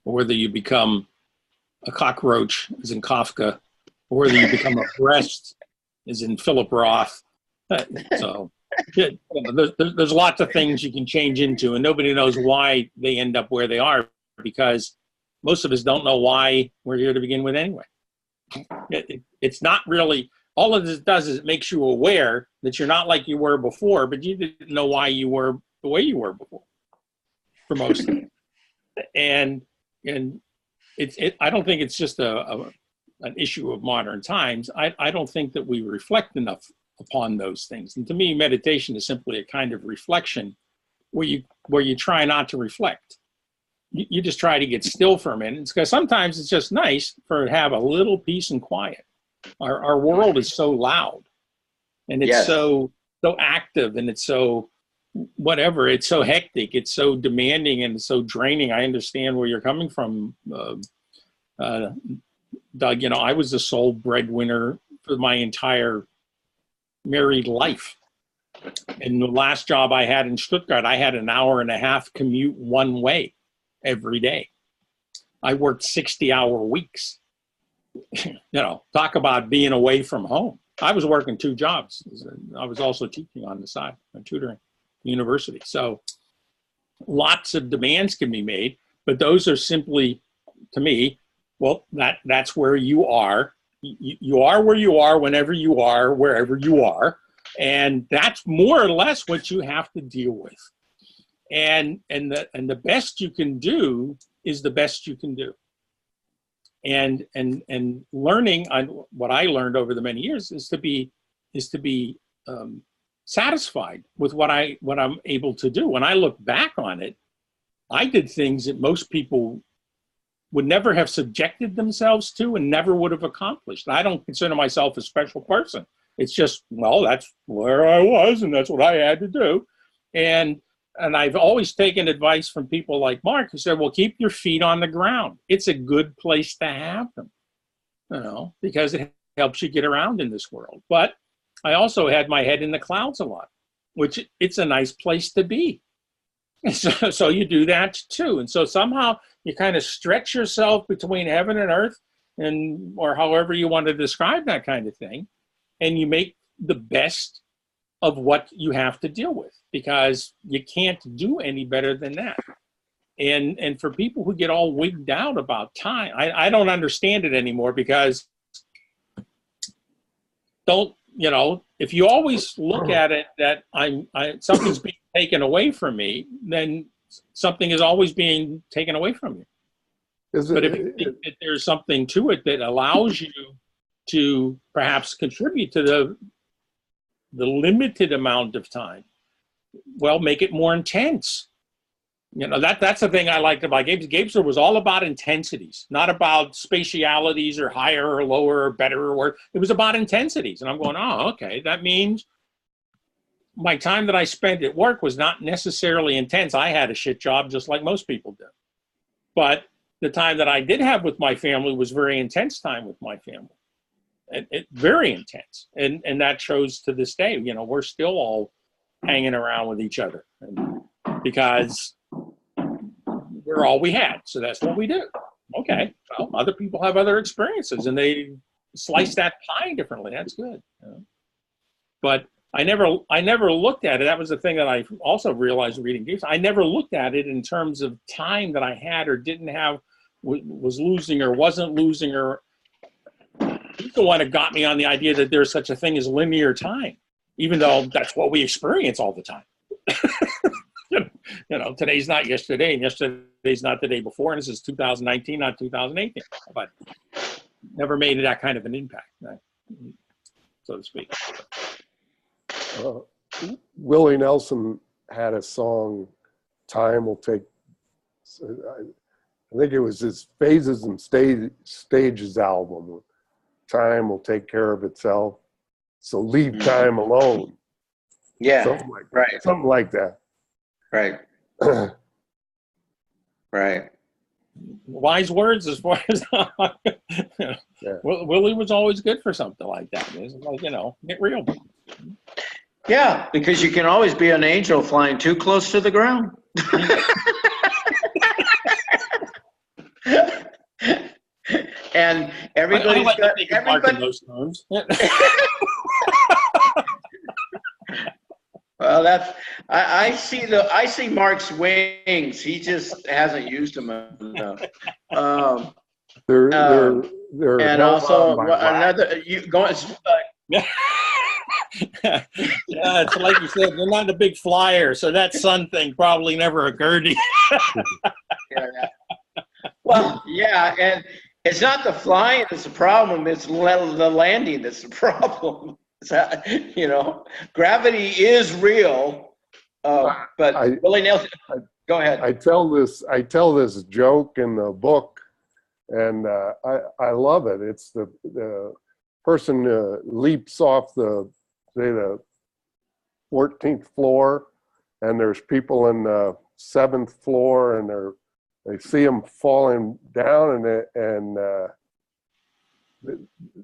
or whether you become a cockroach, as in Kafka, or whether you become a breast, as in Philip Roth. So there's lots of things you can change into, and nobody knows why they end up where they are, because most of us don't know why we're here to begin with anyway. It's not really, all of this does is it makes you aware that you're not like you were before, but you didn't know why you were the way you were before, for most of it. And I don't think it's just an issue of modern times. I don't think that we reflect enough upon those things. And to me, meditation is simply a kind of reflection where you try not to reflect. You just try to get still for a minute, because sometimes it's just nice to have a little peace and quiet. Our world is so loud, and it's so active, and it's so whatever. It's so hectic. It's so demanding and so draining. I understand where you're coming from, Doug. I was the sole breadwinner for my entire married life. And the last job I had in Stuttgart, I had an hour-and-a-half commute one way every day. I worked 60-hour weeks. Talk about being away from home. I was working 2 jobs. I was also teaching on the side, tutoring university. So lots of demands can be made, but those are simply, to me, well, that's where you are. You are where you are whenever you are, wherever you are. And that's more or less what you have to deal with. And the best you can do is the best you can do. And learning, what I learned over the many years is to be satisfied with what I'm able to do. When I look back on it, I did things that most people would never have subjected themselves to and never would have accomplished. I don't consider myself a special person. It's just, well, that's where I was, and that's what I had to do. And I've always taken advice from people like Mark, who said, well, keep your feet on the ground. It's a good place to have them, because it helps you get around in this world. But I also had my head in the clouds a lot, which it's a nice place to be. So you do that too. And so somehow you kind of stretch yourself between heaven and earth, or however you want to describe that kind of thing. And you make the best of what you have to deal with, because you can't do any better than that. And for people who get all wigged out about time, I don't understand it anymore, because if you always look at it that something's being taken away from me, then something is always being taken away from you. But if you think that there's something to it that allows you to perhaps contribute to the limited amount of time, well, make it more intense. That's the thing I liked about Gebser. Gebser was all about intensities, not about spatialities or higher or lower or better or worse. It was about intensities. And I'm going, oh, okay, that means my time that I spent at work was not necessarily intense. I had a shit job just like most people do. But the time that I did have with my family was very intense time with my family. Very intense. And that shows to this day. We're still all hanging around with each other. Because we're all we had, so that's what we do. Okay, well, other people have other experiences, and they slice that pie differently. That's good. But I never looked at it. That was the thing that I also realized reading Gebser. I never looked at it in terms of time that I had or didn't have, was losing or wasn't losing, or he's the one that got me on the idea that there's such a thing as linear time, even though that's what we experience all the time. Today's not yesterday, and yesterday's not the day before, and this is 2019, not 2018. But never made that kind of an impact, so to speak. Willie Nelson had a song, "Time Will Take." I think it was his Phases and Stages album. Time will take care of itself, so leave time alone. Yeah, something like that. Right. Something like that. Right. Right. Wise words, as far as Willie was always good for something like that. It's like, get real. Yeah, because you can always be an angel flying too close to the ground. And everybody's I got everybody in those terms. Well, I see Mark's wings. He just hasn't used them enough. They're and also another you going. Yeah, it's like you said, you're not a big flyer, so that sun thing probably never occurred to you. Yeah. Well, yeah, and it's not the flying that's the problem; it's the landing that's the problem. Gravity is real, but Willie Nelson. Go ahead. I tell this joke in the book, and I love it. It's the person leaps off the 14th floor, and there's people in the 7th floor, and they see him falling down, and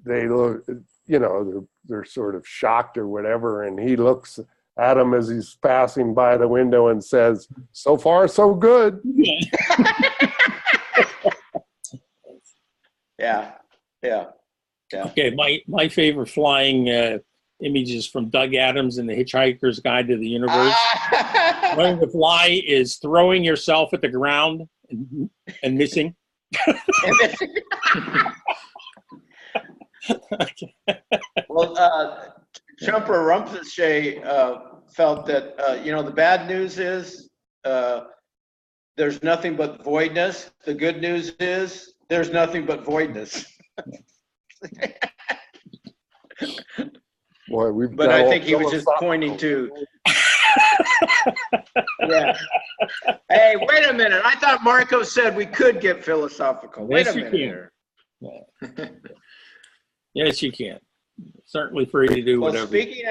they look, they're sort of shocked or whatever, and he looks at him as he's passing by the window and says, "So far, so good." Yeah. Okay, my favorite flying images from Doug Adams in The Hitchhiker's Guide to the Universe. Learning to fly is throwing yourself at the ground and missing. Well, Trumper Rumpelshay felt that, the bad news is there's nothing but voidness. The good news is there's nothing but voidness. Boy, but I think he was just pointing to. Yeah. Hey, wait a minute. I thought Marco said we could get philosophical. Wait a minute here. Yeah. Yes, you can. Certainly free to do whatever. Speaking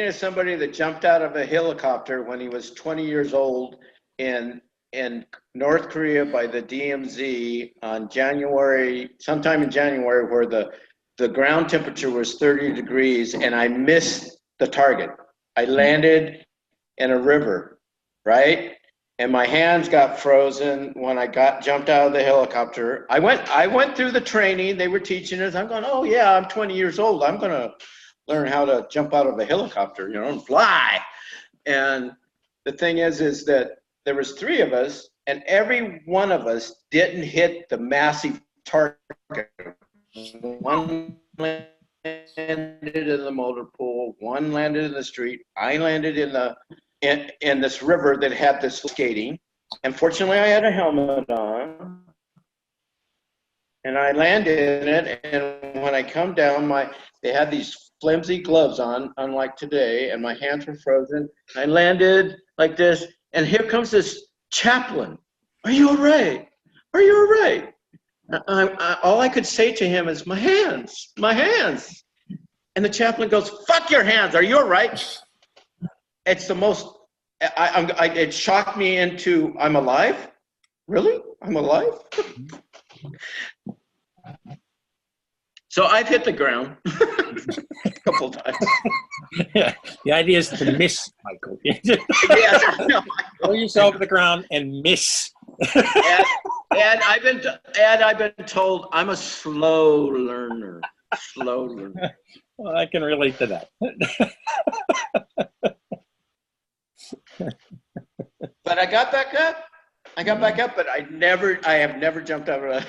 of somebody that jumped out of a helicopter when he was 20 years old in North Korea by the DMZ on sometime in January, where the ground temperature was 30 degrees, and I missed the target. I landed in a river, right? And my hands got frozen when I jumped out of the helicopter. I went through the training. They were teaching us. I'm going, oh yeah, I'm 20 years old. I'm going to learn how to jump out of a helicopter, and fly. And the thing is that there was 3 of us, and every one of us didn't hit the massive target. One landed in the motor pool, one landed in the street. I landed in this river that had this skating, and fortunately I had a helmet on, and I landed in it. And when I come down, they had these flimsy gloves on, unlike today, and my hands were frozen. I landed like this, and here comes this chaplain. Are you all right? Are you all right? All I could say to him is, my hands, my hands. And the chaplain goes, fuck your hands, are you all right? It's the most, it shocked me into, I'm alive? Really? I'm alive? So I've hit the ground a couple of times. Yeah, the idea is to miss, Michael. Yes, no, Throw yourself to the ground and miss. and I've been told I'm a slow learner. Slow learner. Well, I can relate to that. But I got back up. But I have never jumped out of a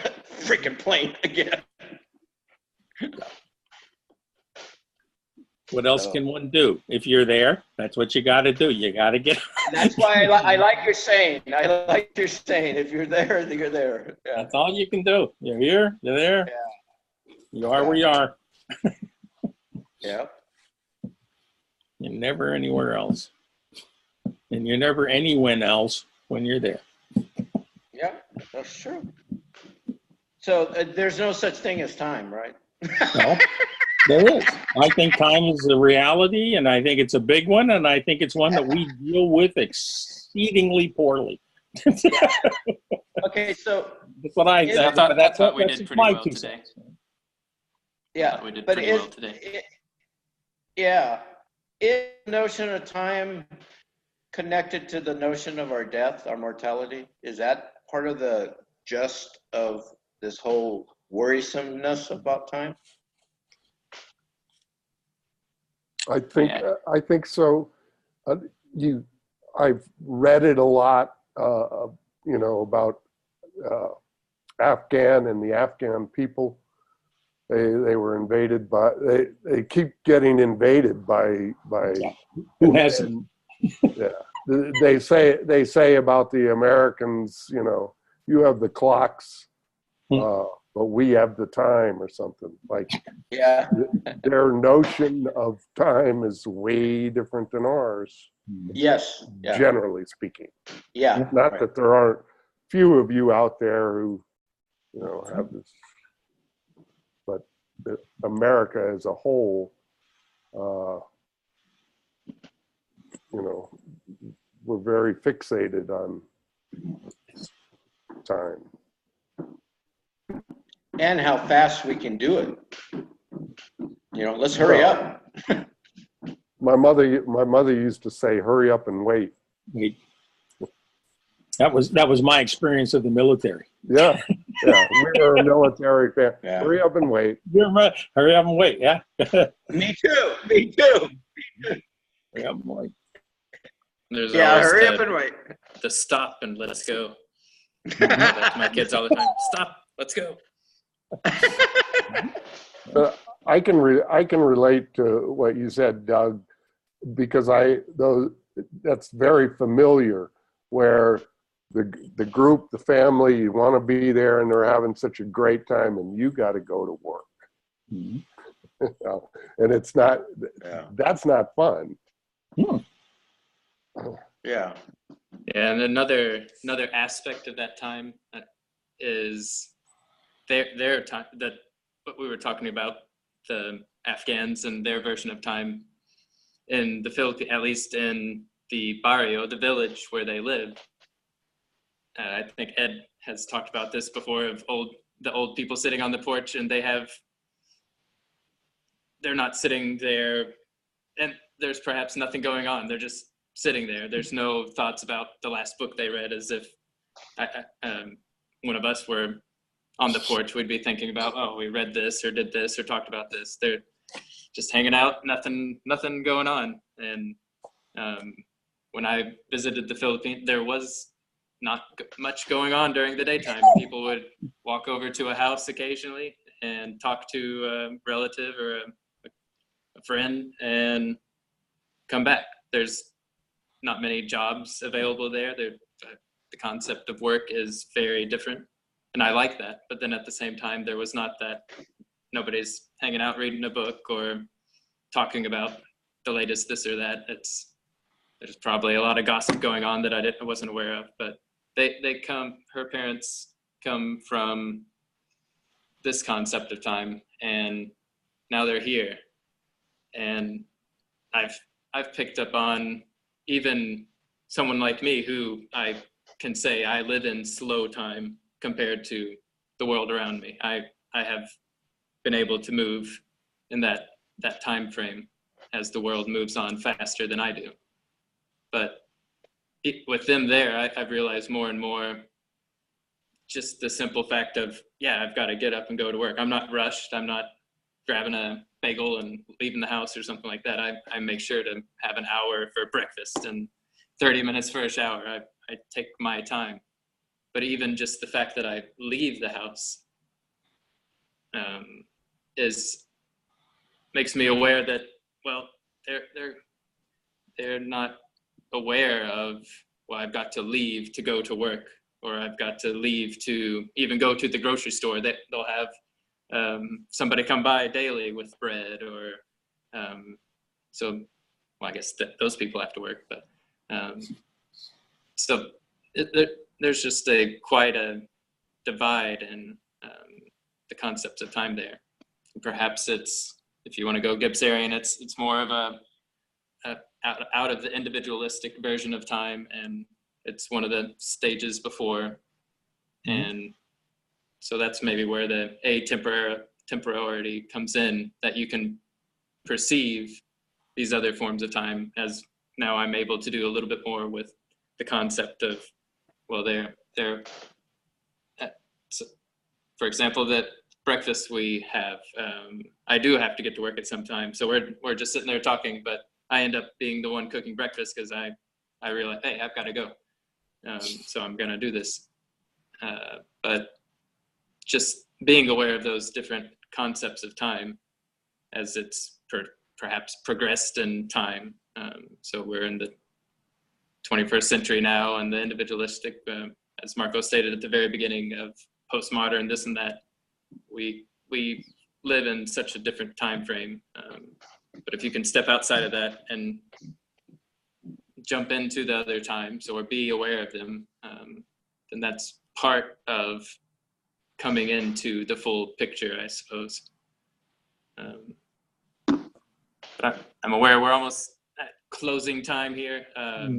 freaking plane again. What else can one do? If you're there, that's what you got to do. You got to get. That's why I like your saying. I like your saying. If you're there, you're there. Yeah. That's all you can do. You're here. You're there. Yeah. You are where you are. Yeah. You're never anywhere else, and you're never anyone else when you're there. Yeah, that's true. So there's no such thing as time, right? No, there is. I think time is a reality, and I think it's a big one, and I think it's one that we deal with exceedingly poorly. Okay, so That's what I I thought we that's did my pretty well 2 today. cents. yeah, We did but pretty well today. Yeah, is the notion of time connected to the notion of our death, our mortality? Is that part of the gist of this whole worrisomeness about time? I think so. I've read it a lot, about Afghan and the Afghan people. They were invaded by. They keep getting invaded by. Who hasn't? Yeah, they say about the Americans. You have the clocks, but we have the time, or something like. Yeah. Their notion of time is way different than ours. Yes. Yeah. Generally speaking. Yeah. Not that there aren't few of you out there who, have this, but America as a whole, we're very fixated on time. And how fast we can do it. Let's hurry up. My mother used to say, "Hurry up and wait." That was my experience of the military. Yeah. We were a military family. Yeah. Hurry up and wait. Hurry up and wait. Yeah. Me too. Hurry up and wait. There's Yeah, always hurry up and wait. the stop and let's go. I tell that to my kids all the time. Stop, let's go. I can relate to what you said, Doug, because that's very familiar. Where the group, the family, you want to be there, and they're having such a great time, and you got to go to work. Mm-hmm. And it's not. Yeah. That's not fun. Yeah. Yeah, and another aspect of that time is their time, that what we were talking about, the Afghans and their version of time in the Philippines, at least in the barrio, the village where they live. I think Ed has talked about this before, of the old people sitting on the porch, and they're not sitting there, and there's perhaps nothing going on. They're just sitting there. There's no thoughts about the last book they read, as if one of us were on the porch, we'd be thinking about, oh, we read this or did this or talked about this. They're just hanging out, nothing going on. And when I visited the Philippines, there was not much going on during the daytime. People would walk over to a house occasionally and talk to a relative or a friend and come back. There's not many jobs available there. The concept of work is very different, and I like that. But then at the same time, there was not that. Nobody's hanging out reading a book or talking about the latest this or that. There's probably a lot of gossip going on that I wasn't aware of. But her parents come from this concept of time, and now they're here. And I've picked up on even someone like me who I can say I live in slow time compared to the world around me. I have been able to move in that time frame as the world moves on faster than I do. But with them there, I've realized more and more just the simple fact of, yeah, I've got to get up and go to work. I'm not rushed. I'm not grabbing a bagel and leaving the house or something like that. I make sure to have an hour for breakfast and 30 minutes for a shower. I take my time. But even just the fact that I leave the house makes me aware that, well, they're not aware of, well, I've got to leave to go to work, or I've got to leave to even go to the grocery store. They'll have somebody come by daily with bread, or so. Well, I guess those people have to work, but so there's just quite a divide in the concepts of time there. Perhaps it's, if you want to go Gebserian, it's more of a out of the individualistic version of time, and it's one of the stages before. And so that's maybe where the temporality comes in, that you can perceive these other forms of time, as now I'm able to do a little bit more with the concept of, well, they're so, for example, that breakfast we have, I do have to get to work at some time, so we're just sitting there talking, but I end up being the one cooking breakfast because I realize, hey, I've got to go, so I'm gonna do this. But just being aware of those different concepts of time as it's perhaps progressed in time. So we're in the 21st century now, and the individualistic, as Marco stated at the very beginning, of postmodern, this and that, we live in such a different time frame. But if you can step outside of that and jump into the other times, or be aware of them, then that's part of coming into the full picture, I suppose. But I'm aware we're almost at closing time here. I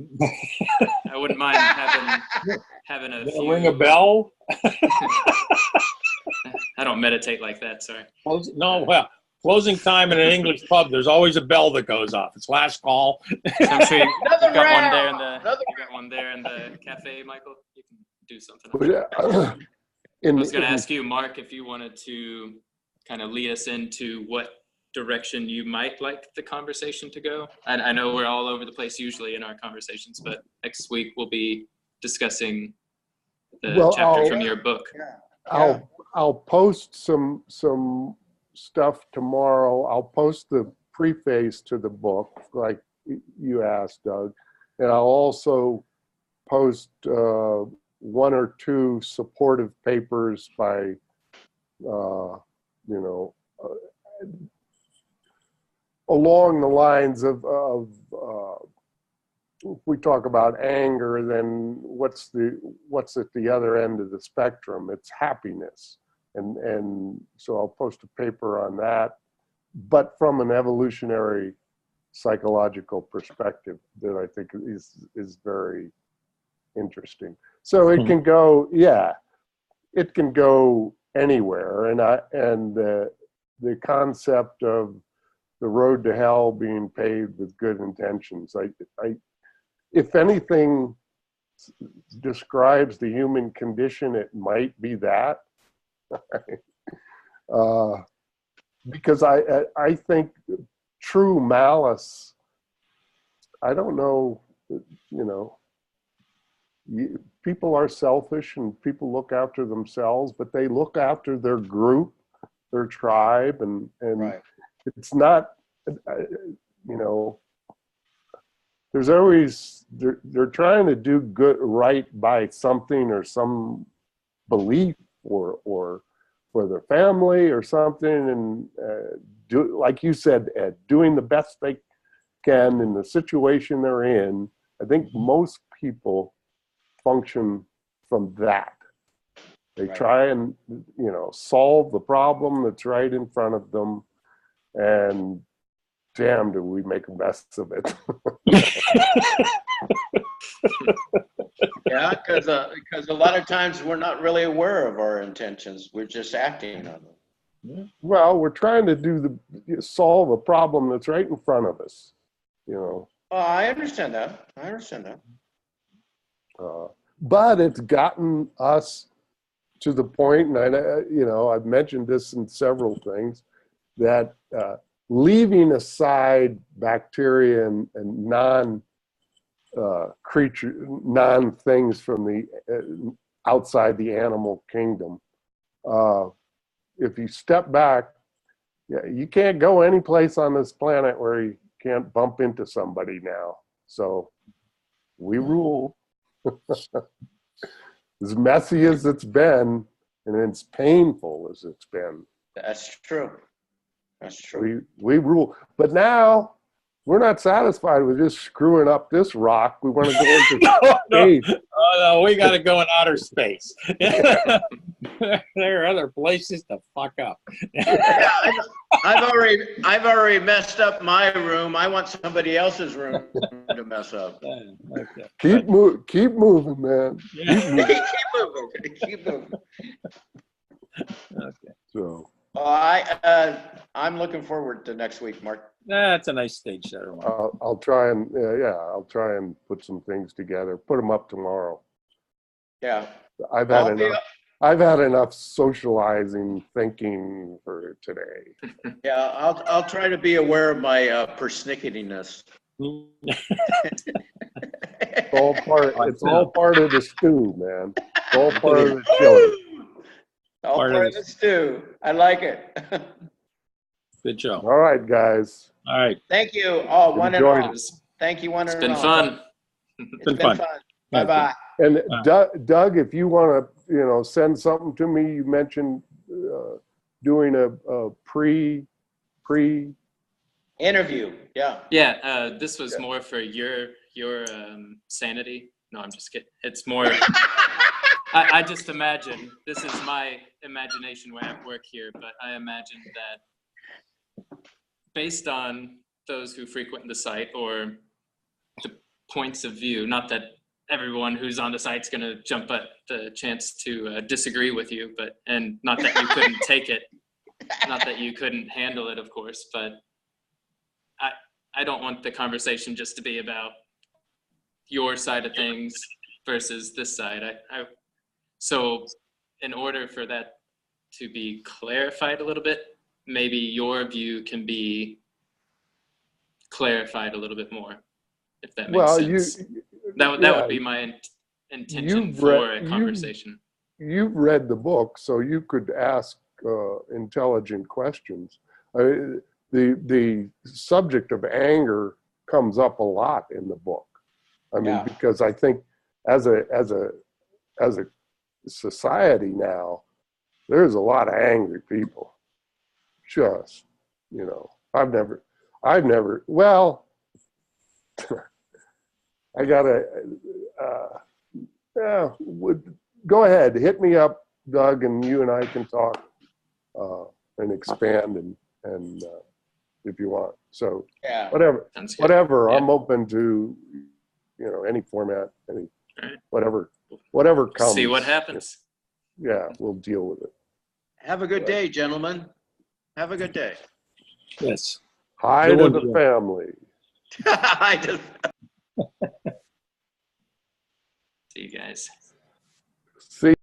wouldn't mind having a few. Ring a bell? I don't meditate like that, sorry. No, well, closing time in an English pub, there's always a bell that goes off. It's last call. So I'm sure you got one there in the cafe, Michael. You can do something. I was going to ask you, Mark, if you wanted to kind of lead us into what direction you might like the conversation to go. I know we're all over the place usually in our conversations, but next week we'll be discussing the chapter from your book. I'll post some stuff tomorrow. I'll post the preface to the book, like you asked, Doug, and I'll also post one or two supportive papers by, along the lines of if we talk about anger, then what's at the other end of the spectrum? It's happiness. And so I'll post a paper on that, but from an evolutionary psychological perspective that I think is very interesting. So it can go, it can go anywhere. And the concept of the road to hell being paved with good intentions, I if anything describes the human condition, it might be that. Because I think true malice, I don't know, people are selfish and people look after themselves, but they look after their group, their tribe, and Right. it's not, there's always, they're trying to do good, right by something or some belief or for their family or something, and do, like you said, Ed, doing the best they can in the situation they're in. I think most people function from that. They Right. try and, solve the problem that's right in front of them, and damn, do we make a mess of it. Yeah, because a lot of times we're not really aware of our intentions. We're just acting on them. Well, we're trying to solve a problem that's right in front of us, Oh, I understand that. But it's gotten us to the point, and I've mentioned this in several things, that leaving aside bacteria and non-things from the outside the animal kingdom, if you step back, you can't go any place on this planet where you can't bump into somebody now. So we rule. As messy as it's been, and as painful as it's been. That's true. We rule. But now we're not satisfied with just screwing up this rock. We want to go into space. Oh, no, we got to go in outer space. There are other places to fuck up. Yeah, I've already messed up my room. I want somebody else's room to mess up. Okay. Keep moving, man. Yeah. Keep moving. Okay. So I'm looking forward to next week, Mark. That's a nice stage setter. I'll try and I'll try and put some things together. Put them up tomorrow. Yeah. I've had enough socializing thinking for today. Yeah, I'll try to be aware of my persnicketiness. It's all part of the stew, man. It's all part of the chili. All part of the stew. I like it. Good show. All right, guys. All right. Thank you. Oh, one and Enjoyed all. it. Thank you, one It's and been all. fun. It's been fun. Bye-bye. And Doug, if you want to, send something to me, you mentioned doing a pre. Interview. Yeah. Yeah, this was more for your sanity. No, I'm just kidding. It's more. I just imagine, this is my imagination way at work here, but I imagine that based on those who frequent the site or the points of view, not that everyone who's on the site's going to jump at the chance to disagree with you, and not that you couldn't take it, not that you couldn't handle it, of course, but I don't want the conversation just to be about your side of things versus this side. So in order for that to be clarified a little bit, maybe your view can be clarified a little bit more, if that makes sense. That would be my intention for a conversation. You've read the book, so you could ask intelligent questions. The subject of anger comes up a lot in the book. I mean, because I think as a society now, there's a lot of angry people. Just, I've never, well, I gotta, go ahead, hit me up, Doug, and you and I can talk and expand and if you want. So whatever, Yeah. I'm open to, any format, whatever comes. See what happens. Yeah, we'll deal with it. Have a good day, gentlemen. Have a good day. Yes. Hi Good to one, the Jim. family. I just